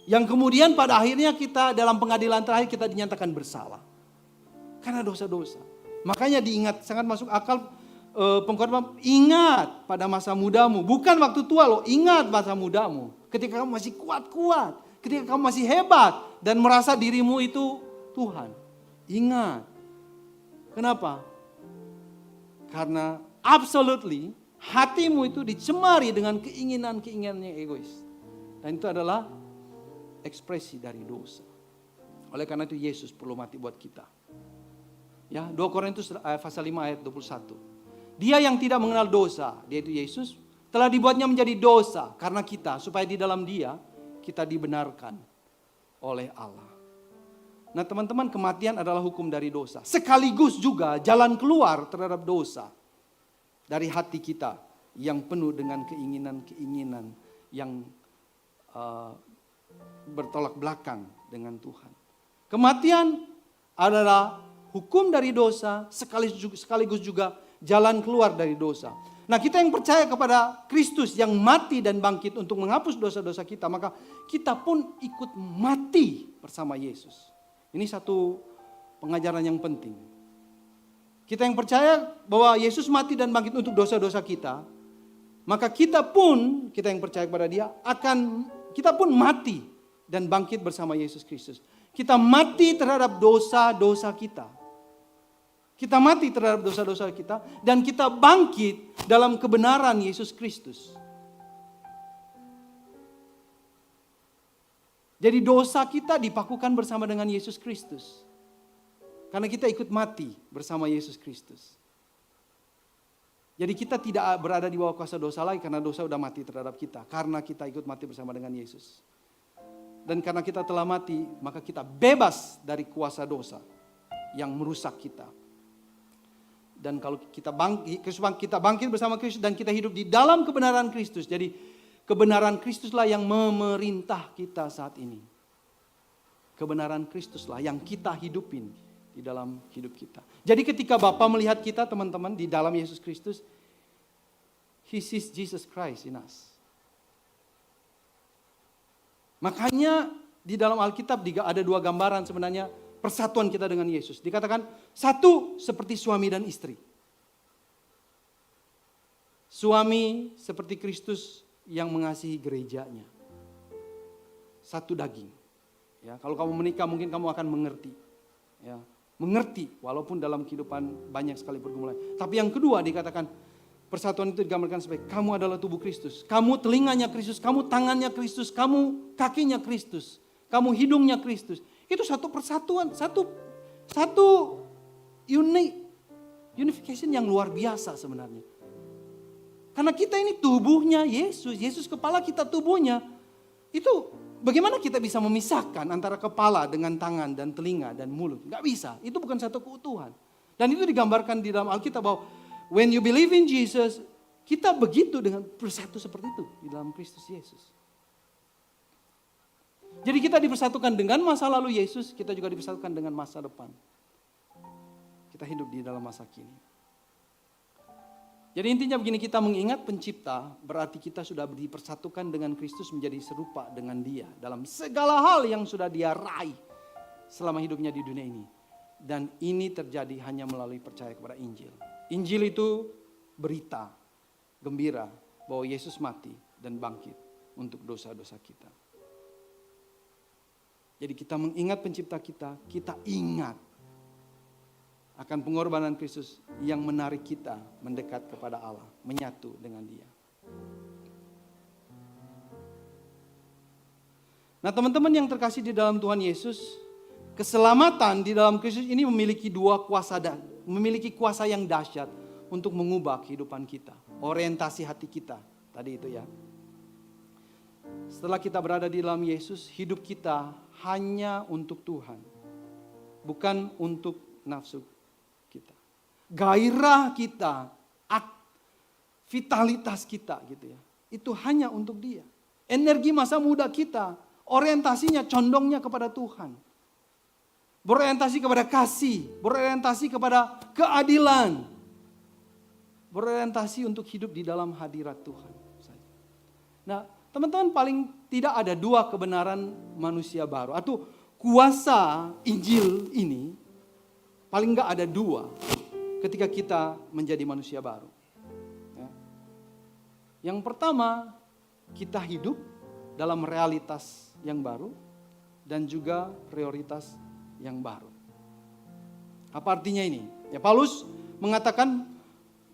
Yang kemudian pada akhirnya kita dalam pengadilan terakhir kita dinyatakan bersalah. Karena dosa-dosa. Makanya diingat, sangat masuk akal pengkhotbah, ingat pada masa mudamu. Bukan waktu tua loh, ingat masa mudamu. Ketika kamu masih kuat-kuat. Ketika kamu masih hebat dan merasa dirimu itu Tuhan. Ingat. Kenapa? Karena absolutely hatimu itu dicemari dengan keinginan-keinginan yang egois. Dan itu adalah ekspresi dari dosa. Oleh karena itu Yesus perlu mati buat kita. Ya, 2 Korintus pasal 5 ayat 21. Dia yang tidak mengenal dosa, yaitu Yesus, telah dibuatnya menjadi dosa karena kita, supaya di dalam Dia kita dibenarkan oleh Allah. Nah teman-teman, kematian adalah hukum dari dosa. Sekaligus juga jalan keluar terhadap dosa. Dari hati kita yang penuh dengan keinginan-keinginan yang bertolak belakang dengan Tuhan. Kematian adalah hukum dari dosa, sekaligus juga jalan keluar dari dosa. Nah kita yang percaya kepada Kristus yang mati dan bangkit untuk menghapus dosa-dosa kita, maka kita pun ikut mati bersama Yesus. Ini satu pengajaran yang penting. Kita yang percaya bahwa Yesus mati dan bangkit untuk dosa-dosa kita, maka kita yang percaya kepada Dia, kita pun mati dan bangkit bersama Yesus Kristus. Kita mati terhadap dosa-dosa kita. Kita mati terhadap dosa-dosa kita dan kita bangkit dalam kebenaran Yesus Kristus. Jadi dosa kita dipakukan bersama dengan Yesus Kristus. Karena kita ikut mati bersama Yesus Kristus. Jadi kita tidak berada di bawah kuasa dosa lagi karena dosa sudah mati terhadap kita. Karena kita ikut mati bersama dengan Yesus. Dan karena kita telah mati, maka kita bebas dari kuasa dosa yang merusak kita. Dan kalau kita bangkit bersama Kristus dan kita hidup di dalam kebenaran Kristus. Jadi kebenaran Kristuslah yang memerintah kita saat ini. Kebenaran Kristuslah yang kita hidupin di dalam hidup kita. Jadi ketika Bapa melihat kita teman-teman di dalam Yesus Kristus, He sees Jesus Christ in us. Makanya di dalam Alkitab ada dua gambaran sebenarnya persatuan kita dengan Yesus. Dikatakan satu seperti suami dan istri. Suami seperti Kristus yang mengasihi gerejanya. Satu daging. Ya, kalau kamu menikah mungkin kamu akan mengerti. Ya, mengerti walaupun dalam kehidupan banyak sekali pergumulan. Tapi yang kedua dikatakan persatuan itu digambarkan sebagai kamu adalah tubuh Kristus. Kamu telinganya Kristus, kamu tangannya Kristus, kamu kakinya Kristus, kamu hidungnya Kristus. Itu satu persatuan, satu unification yang luar biasa sebenarnya. Karena kita ini tubuhnya Yesus, Yesus kepala, kita tubuhnya. Itu bagaimana kita bisa memisahkan antara kepala dengan tangan dan telinga dan mulut? Gak bisa, itu bukan satu keutuhan. Dan itu digambarkan di dalam Alkitab bahwa when you believe in Jesus, kita begitu dengan bersatu seperti itu di dalam Kristus Yesus. Jadi kita dipersatukan dengan masa lalu Yesus, kita juga dipersatukan dengan masa depan. Kita hidup di dalam masa kini. Jadi intinya begini, kita mengingat pencipta berarti kita sudah dipersatukan dengan Kristus menjadi serupa dengan dia. Dalam segala hal yang sudah dia raih selama hidupnya di dunia ini. Dan ini terjadi hanya melalui percaya kepada Injil. Injil itu berita gembira bahwa Yesus mati dan bangkit untuk dosa-dosa kita. Jadi kita mengingat pencipta kita, kita ingat akan pengorbanan Kristus yang menarik kita mendekat kepada Allah, menyatu dengan Dia. Nah, teman-teman yang terkasih di dalam Tuhan Yesus, keselamatan di dalam Kristus ini memiliki memiliki kuasa yang dahsyat untuk mengubah kehidupan kita, orientasi hati kita. Tadi itu ya. Setelah kita berada di dalam Yesus, hidup kita hanya untuk Tuhan, bukan untuk nafsu kita. Gairah kita, vitalitas kita gitu ya. Itu hanya untuk Dia. Energi masa muda kita, orientasinya condongnya kepada Tuhan. Berorientasi kepada kasih, berorientasi kepada keadilan. Berorientasi untuk hidup di dalam hadirat Tuhan. Nah, teman-teman, paling tidak ada dua kebenaran manusia baru. Atau kuasa Injil ini paling enggak ada dua ketika kita menjadi manusia baru. Ya. Yang pertama, kita hidup dalam realitas yang baru dan juga prioritas yang baru. Apa artinya ini? Ya, Paulus mengatakan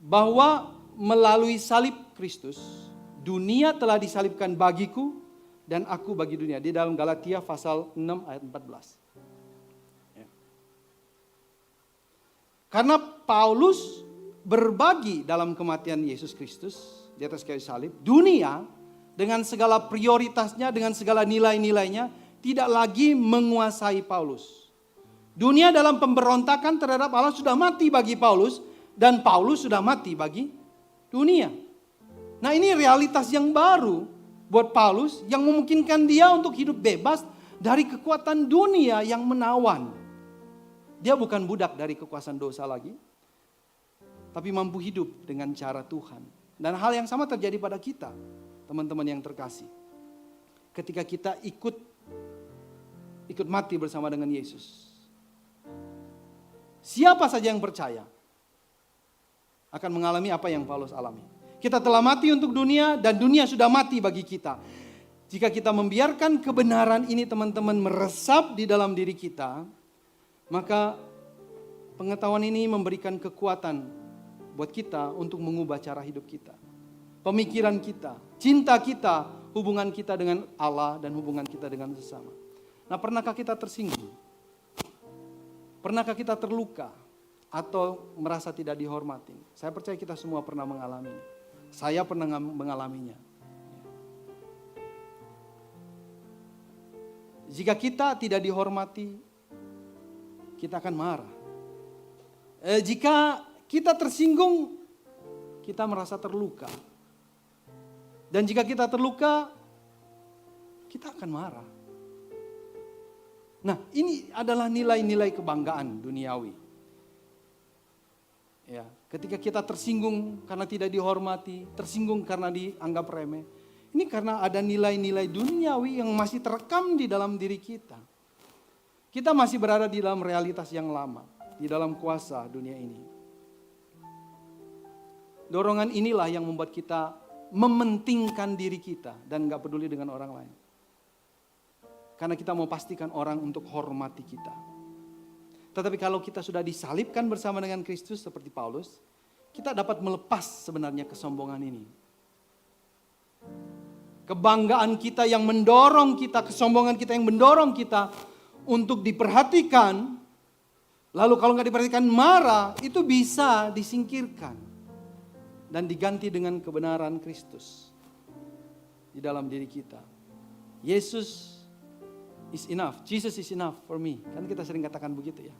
bahwa melalui salib Kristus, dunia telah disalibkan bagiku dan aku bagi dunia. Di dalam Galatia pasal 6 ayat 14. Karena Paulus berbagi dalam kematian Yesus Kristus di atas kayu salib, dunia dengan segala prioritasnya, dengan segala nilai-nilainya tidak lagi menguasai Paulus. Dunia dalam pemberontakan terhadap Allah sudah mati bagi Paulus dan Paulus sudah mati bagi dunia. Nah, ini realitas yang baru buat Paulus yang memungkinkan dia untuk hidup bebas dari kekuatan dunia yang menawan. Dia bukan budak dari kekuasaan dosa lagi, tapi mampu hidup dengan cara Tuhan. Dan hal yang sama terjadi pada kita, teman-teman yang terkasih. Ketika kita ikut mati bersama dengan Yesus. Siapa saja yang percaya akan mengalami apa yang Paulus alami. Kita telah mati untuk dunia dan dunia sudah mati bagi kita. Jika kita membiarkan kebenaran ini teman-teman meresap di dalam diri kita, maka pengetahuan ini memberikan kekuatan buat kita untuk mengubah cara hidup kita. Pemikiran kita, cinta kita, hubungan kita dengan Allah dan hubungan kita dengan sesama. Nah, pernahkah kita tersinggung? Pernahkah kita terluka? Atau merasa tidak dihormati? Saya percaya kita semua pernah mengalami. Saya pernah mengalaminya. Jika kita tidak dihormati, kita akan marah. Jika kita tersinggung, kita merasa terluka. Dan jika kita terluka, kita akan marah. Nah, ini adalah nilai-nilai kebanggaan duniawi. Ya, ketika kita tersinggung karena tidak dihormati, tersinggung karena dianggap remeh, Ini karena ada nilai-nilai duniawi yang masih terekam di dalam diri kita. Kita masih berada di dalam realitas yang lama, di dalam kuasa dunia ini. Dorongan inilah yang membuat kita mementingkan diri kita dan gak peduli dengan orang lain. Karena kita mau pastikan orang untuk hormati kita. Tetapi kalau kita sudah disalibkan bersama dengan Kristus seperti Paulus, kita dapat melepas sebenarnya kesombongan ini. Kebanggaan kita yang mendorong kita, kesombongan kita yang mendorong kita untuk diperhatikan. Lalu kalau gak diperhatikan marah, itu bisa disingkirkan. Dan diganti dengan kebenaran Kristus di dalam diri kita. Yesus is enough. Jesus is enough for me. Kan kita sering katakan begitu ya.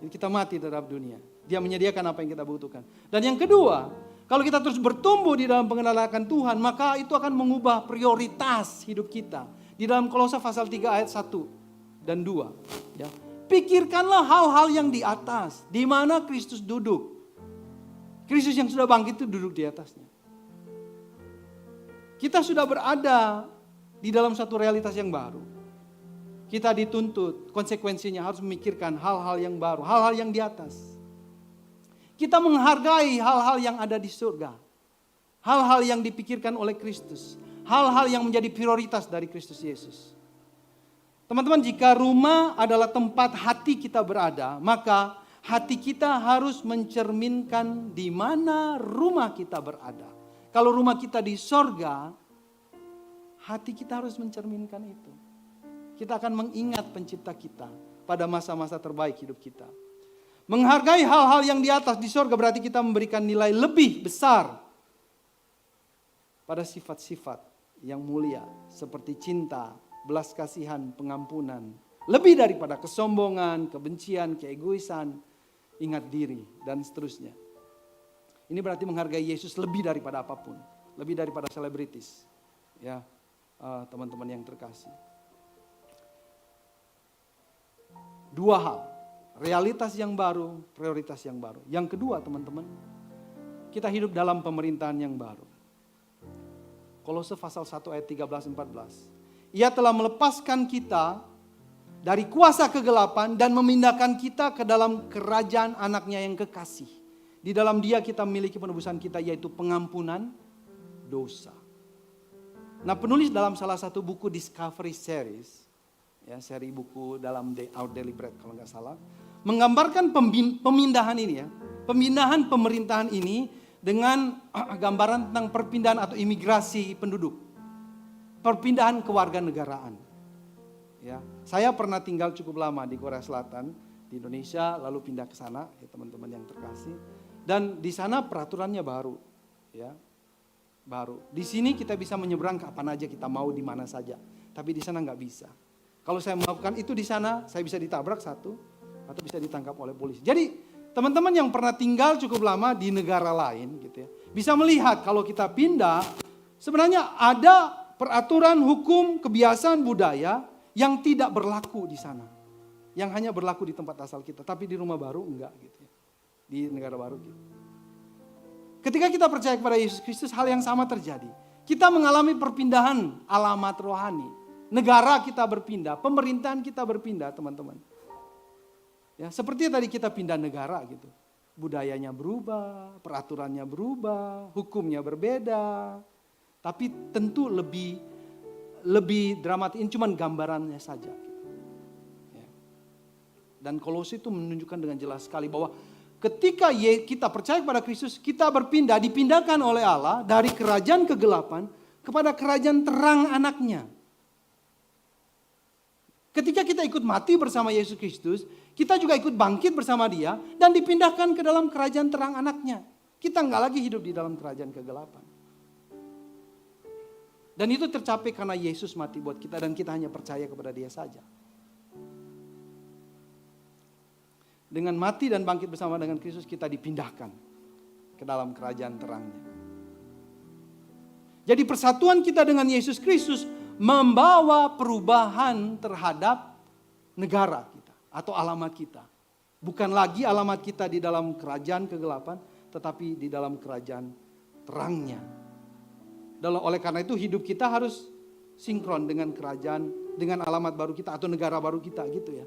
Jadi kita mati terhadap dunia. Dia menyediakan apa yang kita butuhkan. Dan yang kedua, kalau kita terus bertumbuh di dalam pengenalan akan Tuhan, maka itu akan mengubah prioritas hidup kita. Di dalam Kolose pasal 3 ayat 1 dan 2. Ya. Pikirkanlah hal-hal yang di atas, di mana Kristus duduk. Kristus yang sudah bangkit itu duduk di atasnya. Kita sudah berada di dalam satu realitas yang baru. Kita dituntut, konsekuensinya harus memikirkan hal-hal yang baru, hal-hal yang di atas. Kita menghargai hal-hal yang ada di surga. Hal-hal yang dipikirkan oleh Kristus. Hal-hal yang menjadi prioritas dari Kristus Yesus. Teman-teman, jika rumah adalah tempat hati kita berada, maka hati kita harus mencerminkan di mana rumah kita berada. Kalau rumah kita di sorga, hati kita harus mencerminkan itu. Kita akan mengingat pencipta kita pada masa-masa terbaik hidup kita. Menghargai hal-hal yang di atas di sorga berarti kita memberikan nilai lebih besar pada sifat-sifat yang mulia seperti cinta, belas kasihan, pengampunan. Lebih daripada kesombongan, kebencian, keegoisan, ingat diri, dan seterusnya. Ini berarti menghargai Yesus lebih daripada apapun. Lebih daripada selebritis. Ya, teman-teman yang terkasih. Dua hal. Realitas yang baru, prioritas yang baru. Yang kedua teman-teman, kita hidup dalam pemerintahan yang baru. Kolose pasal 1 ayat 13-14. Ia telah melepaskan kita dari kuasa kegelapan dan memindahkan kita ke dalam kerajaan anaknya yang kekasih. Di dalam dia kita memiliki penebusan kita yaitu pengampunan dosa. Nah, penulis dalam salah satu buku Discovery Series, ya, seri buku dalam Our Daily Bread kalau nggak salah, menggambarkan pemindahan ini ya, pemindahan pemerintahan ini dengan gambaran tentang perpindahan atau imigrasi penduduk, perpindahan kewarganegaraan. Ya, saya pernah tinggal cukup lama di Korea Selatan, di Indonesia, lalu pindah ke sana, ya teman-teman yang terkasih. Dan di sana peraturannya baru, ya, baru. Di sini kita bisa menyeberang kapan aja kita mau, di mana saja. Tapi di sana nggak bisa. Kalau saya melakukan itu di sana, saya bisa ditabrak satu, atau bisa ditangkap oleh polisi. Jadi teman-teman yang pernah tinggal cukup lama di negara lain, gitu ya, bisa melihat kalau kita pindah, sebenarnya ada peraturan, hukum, kebiasaan, budaya yang tidak berlaku di sana, yang hanya berlaku di tempat asal kita, tapi di rumah baru enggak, gitu ya, di negara baru. Gitu. Ketika kita percaya kepada Yesus Kristus, hal yang sama terjadi. Kita mengalami perpindahan alamat rohani. Negara kita berpindah, pemerintahan kita berpindah, teman-teman. Ya, seperti tadi kita pindah negara gitu. Budayanya berubah, peraturannya berubah, hukumnya berbeda. Tapi tentu lebih dramatis, ini cuma gambarannya saja. Ya. Dan Kolose itu menunjukkan dengan jelas sekali bahwa ketika kita percaya kepada Kristus, kita dipindahkan oleh Allah dari kerajaan kegelapan kepada kerajaan terang anaknya. Ketika kita ikut mati bersama Yesus Kristus, kita juga ikut bangkit bersama dia dan dipindahkan ke dalam kerajaan terang anaknya. Kita nggak lagi hidup di dalam kerajaan kegelapan. Dan itu tercapai karena Yesus mati buat kita dan kita hanya percaya kepada dia saja. Dengan mati dan bangkit bersama dengan Kristus kita dipindahkan ke dalam kerajaan terangnya. Jadi persatuan kita dengan Yesus Kristus membawa perubahan terhadap negara kita atau alamat kita. Bukan lagi alamat kita di dalam kerajaan kegelapan, tetapi di dalam kerajaan terangnya. Oleh karena itu hidup kita harus sinkron dengan kerajaan, dengan alamat baru kita atau negara baru kita gitu ya.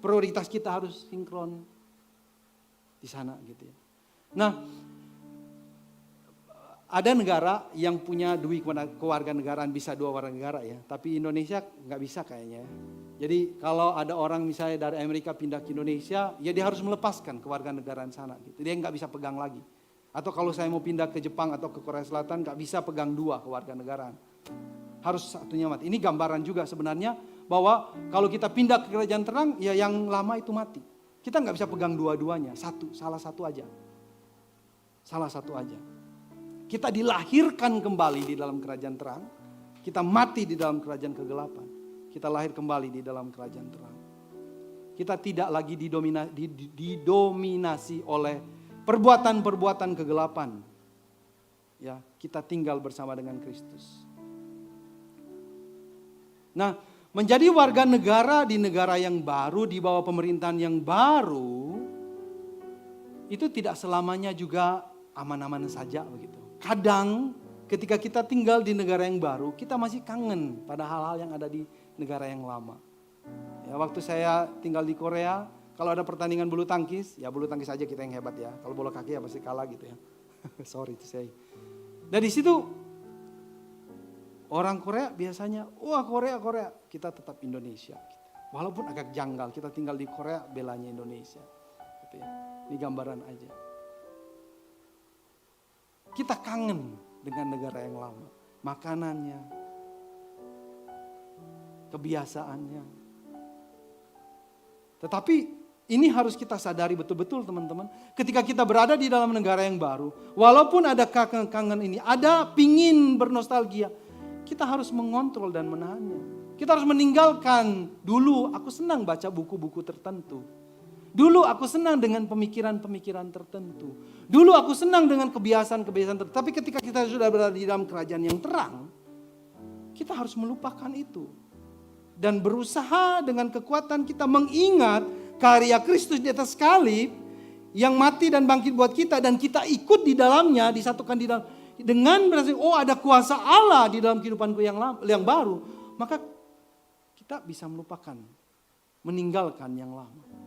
Prioritas kita harus sinkron di sana gitu ya. Nah, ada negara yang punya kewarganegaraan bisa 2 warga negara ya. Tapi Indonesia nggak bisa kayaknya. Jadi kalau ada orang misalnya dari Amerika pindah ke Indonesia, ya dia harus melepaskan kewarganegaraan sana gitu. Dia nggak bisa pegang lagi. Atau kalau saya mau pindah ke Jepang atau ke Korea Selatan, nggak bisa pegang 2 kewarganegaraan. Harus satunya mati. Ini gambaran juga sebenarnya bahwa kalau kita pindah ke kerajaan terang, ya yang lama itu mati. Kita nggak bisa pegang dua-duanya, salah satu aja. Salah satu aja. Kita dilahirkan kembali di dalam kerajaan terang, kita mati di dalam kerajaan kegelapan. Kita lahir kembali di dalam kerajaan terang. Kita tidak lagi didominasi oleh perbuatan-perbuatan kegelapan. Ya, kita tinggal bersama dengan Kristus. Nah, menjadi warga negara di negara yang baru, di bawah pemerintahan yang baru, itu tidak selamanya juga aman-aman saja begitu. Kadang ketika kita tinggal di negara yang baru, kita masih kangen pada hal-hal yang ada di negara yang lama. Ya, waktu saya tinggal di Korea, kalau ada pertandingan bulu tangkis, ya bulu tangkis aja kita yang hebat ya. Kalau bola kaki ya pasti kalah gitu ya. Sorry to say. Dari situ orang Korea biasanya, wah Korea, kita tetap Indonesia. Walaupun agak janggal, kita tinggal di Korea belanya Indonesia. Gitu ya. Ini gambaran aja. Kita kangen dengan negara yang lama. Makanannya, kebiasaannya. Tetapi ini harus kita sadari betul-betul teman-teman. Ketika kita berada di dalam negara yang baru, walaupun ada kangen ini, ada pingin bernostalgia, kita harus mengontrol dan menahannya. Kita harus meninggalkan dulu aku senang baca buku-buku tertentu. Dulu aku senang dengan pemikiran-pemikiran tertentu. Dulu aku senang dengan kebiasaan-kebiasaan tertentu. Tapi ketika kita sudah berada di dalam kerajaan yang terang, kita harus melupakan itu. Dan berusaha dengan kekuatan kita mengingat karya Kristus di atas salib yang mati dan bangkit buat kita. Dan kita ikut di dalamnya, disatukan di dalam. Dengan berarti, oh ada kuasa Allah di dalam kehidupanku yang baru. Maka kita bisa melupakan, meninggalkan yang lama.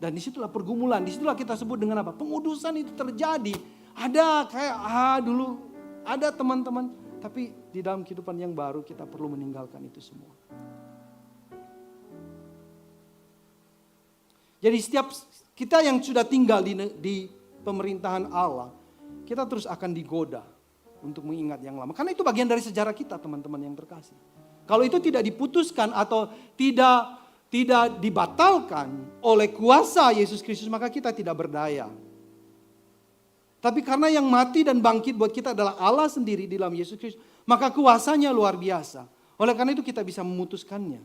Dan disitulah pergumulan, disitulah kita sebut dengan apa? Pengudusan itu terjadi. Ada kayak dulu ada teman-teman. Tapi di dalam kehidupan yang baru kita perlu meninggalkan itu semua. Jadi setiap kita yang sudah tinggal di pemerintahan Allah, kita terus akan digoda untuk mengingat yang lama. Karena itu bagian dari sejarah kita teman-teman yang terkasih. Kalau itu tidak diputuskan atau tidak dibatalkan oleh kuasa Yesus Kristus, maka kita tidak berdaya. Tapi karena yang mati dan bangkit buat kita adalah Allah sendiri di dalam Yesus Kristus, maka kuasanya luar biasa. Oleh karena itu kita bisa memutuskannya.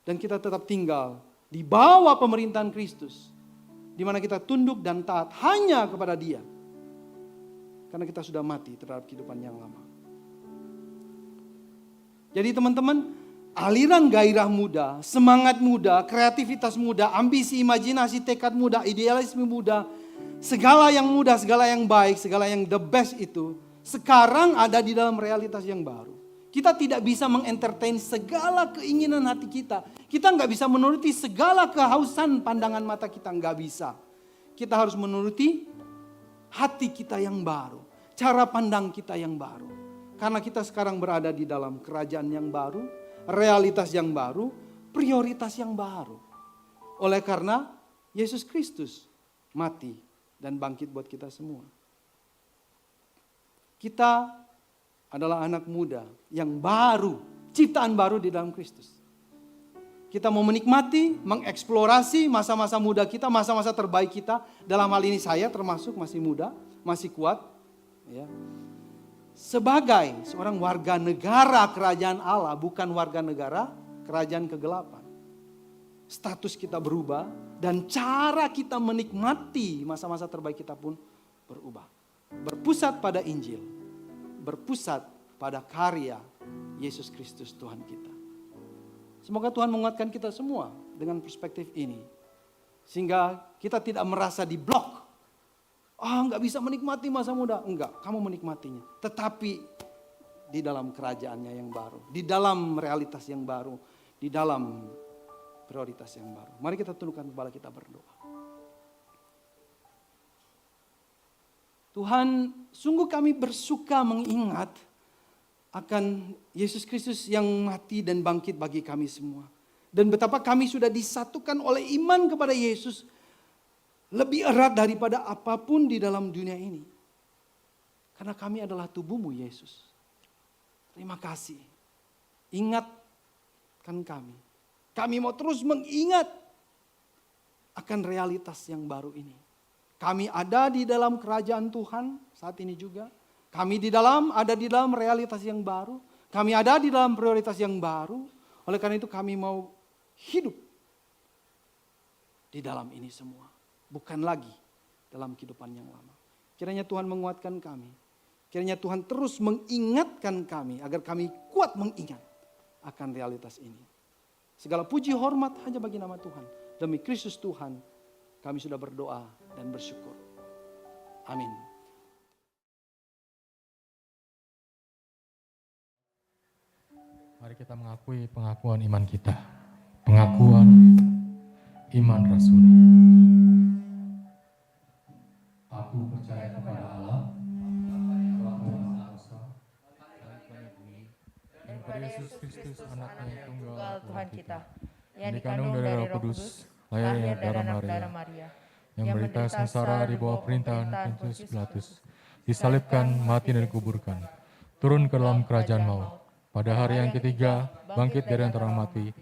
Dan kita tetap tinggal di bawah pemerintahan Kristus, di mana kita tunduk dan taat hanya kepada Dia. Karena kita sudah mati terhadap kehidupan yang lama. Jadi teman-teman, aliran gairah muda, semangat muda, kreativitas muda, ambisi, imajinasi, tekad muda, idealisme muda, segala yang muda, segala yang baik, segala yang the best itu sekarang ada di dalam realitas yang baru. Kita tidak bisa mengentertain segala keinginan hati kita. Kita nggak bisa menuruti segala kehausan pandangan mata kita, nggak bisa. Kita harus menuruti hati kita yang baru, cara pandang kita yang baru. Karena kita sekarang berada di dalam kerajaan yang baru, realitas yang baru, prioritas yang baru. Oleh karena Yesus Kristus mati dan bangkit buat kita semua. Kita adalah anak muda yang baru, ciptaan baru di dalam Kristus. Kita mau menikmati, mengeksplorasi masa-masa muda kita, masa-masa terbaik kita. Dalam hal ini saya termasuk masih muda, masih kuat. Ya. Sebagai seorang warga negara kerajaan Allah, bukan warga negara kerajaan kegelapan. Status kita berubah dan cara kita menikmati masa-masa terbaik kita pun berubah. Berpusat pada Injil, berpusat pada karya Yesus Kristus Tuhan kita. Semoga Tuhan menguatkan kita semua dengan perspektif ini. Sehingga kita tidak merasa diblok. Enggak bisa menikmati masa muda. Enggak, kamu menikmatinya. Tetapi di dalam kerajaannya yang baru, di dalam realitas yang baru, di dalam prioritas yang baru. Mari kita tundukkan kepala kita berdoa. Tuhan, sungguh kami bersuka mengingat akan Yesus Kristus yang mati dan bangkit bagi kami semua. Dan betapa kami sudah disatukan oleh iman kepada Yesus lebih erat daripada apapun di dalam dunia ini. Karena kami adalah tubuhmu Yesus. Terima kasih. Ingatkan kami. Kami mau terus mengingat akan realitas yang baru ini. Kami ada di dalam kerajaan Tuhan saat ini juga. Kami ada di dalam realitas yang baru. Kami ada di dalam prioritas yang baru. Oleh karena itu kami mau hidup di dalam ini semua. Bukan lagi dalam kehidupan yang lama. Kiranya Tuhan menguatkan kami. Kiranya Tuhan terus mengingatkan kami agar kami kuat mengingat akan realitas ini. Segala puji hormat hanya bagi nama Tuhan. Demi Kristus Tuhan kami sudah berdoa dan bersyukur. Amin.
Mari kita mengakui pengakuan iman kita. Pengakuan iman rasuli. Aku percaya kepada Allah, Yesus Kristus anaknya yang tunggal
Tuhan kita,
yang dikandung dari Roh Kudus, lahir dari darah Maria, yang menderita sengsara di bawah perintahan Pontius Pilatus, disalibkan, mati dan dikuburkan, turun ke dalam kerajaan maut, pada hari yang ketiga bangkit dari antara mati,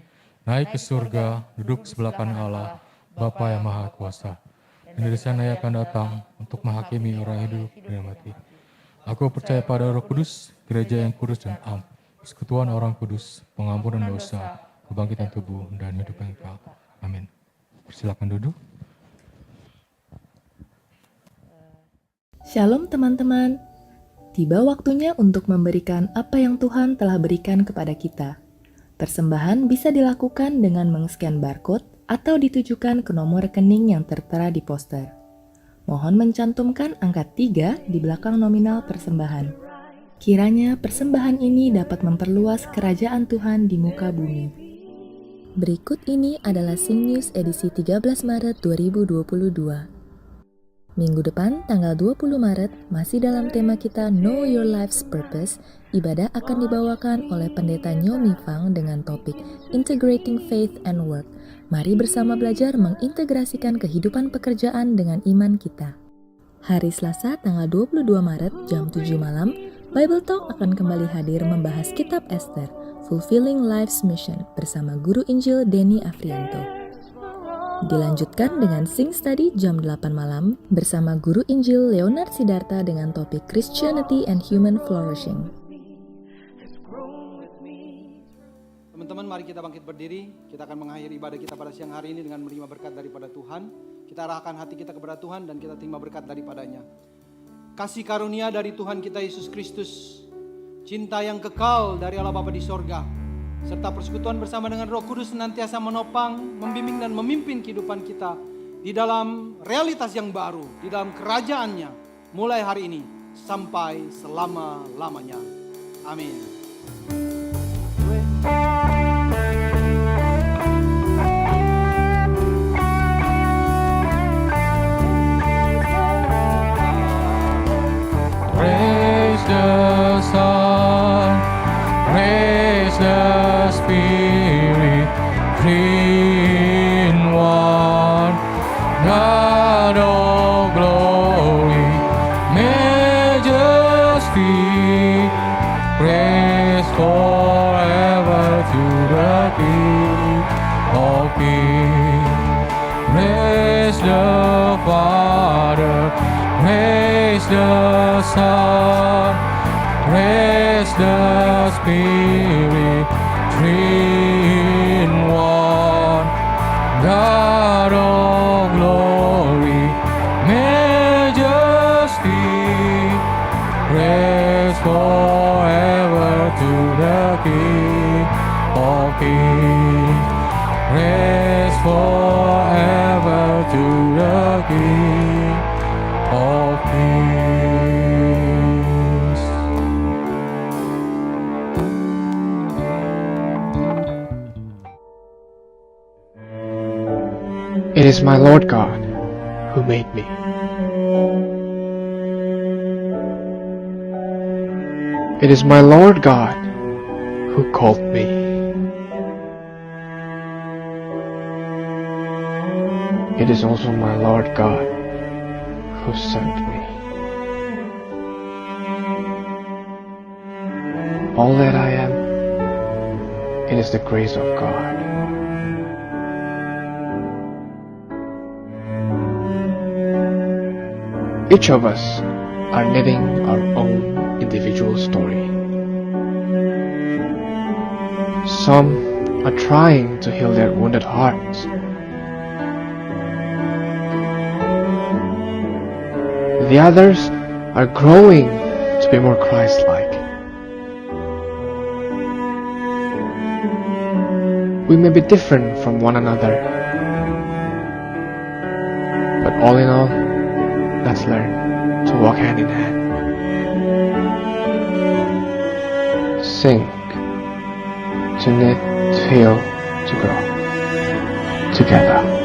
naik ke surga, duduk sebelah kanan Allah, Bapa yang Maha Kuasa, dan dari sana Ia akan datang untuk menghakimi orang hidup dan mati. Aku percaya pada Roh Kudus, gereja yang kudus dan am, persekutuan orang kudus, pengampunan dosa, kebangkitan tubuh, dan hidup yang kekal. Amin. Persilakan duduk.
Shalom teman-teman. Tiba waktunya untuk memberikan apa yang Tuhan telah berikan kepada kita. Persembahan bisa dilakukan dengan meng-scan barcode atau ditujukan ke nomor rekening yang tertera di poster. Mohon mencantumkan angka 3 di belakang nominal persembahan. Kiranya persembahan ini dapat memperluas kerajaan Tuhan di muka bumi. Berikut ini adalah Sing News edisi 13 Maret 2022. Minggu depan, tanggal 20 Maret, masih dalam tema kita Know Your Life's Purpose, ibadah akan dibawakan oleh Pendeta Nyomi Fang dengan topik Integrating Faith and Work. Mari bersama belajar mengintegrasikan kehidupan pekerjaan dengan iman kita. Hari Selasa, tanggal 22 Maret, jam 7 malam, Bible Talk akan kembali hadir membahas kitab Esther, Fulfilling Life's Mission bersama Guru Injil Denny Afrianto. Dilanjutkan dengan Sing Study jam 8 malam bersama Guru Injil Leonard Sidarta dengan topik Christianity and Human Flourishing.
Teman-teman, mari kita bangkit berdiri. Kita akan mengakhiri ibadah kita pada siang hari ini dengan menerima berkat daripada Tuhan. Kita arahkan hati kita kepada Tuhan dan kita terima berkat daripadanya. Kasih karunia dari Tuhan kita Yesus Kristus, cinta yang kekal dari Allah Bapa di sorga, serta persekutuan bersama dengan Roh Kudus senantiasa menopang, membimbing dan memimpin kehidupan kita di dalam realitas yang baru, di dalam kerajaannya, mulai hari ini sampai selama-lamanya. Amin.
Praise the Son, praise the Spirit, three in one, God of glory, majesty, praise forever to the King of Kings. Praise the Father, praise the Son, praise the Spirit, three in one, God of glory, majesty, praise forever to the King of Kings, praise forever to the King of Kings.
is my Lord God who made me. It is my Lord God who called me. It is also my Lord God who sent me. All that I am, it is the grace of God. Each of us are knitting our own individual story. Some are trying to heal their wounded hearts. The others are growing to be more Christ-like. We may be different from one another, but all in all, let's learn to walk hand in hand. Sing, to knit, to heal, to grow together.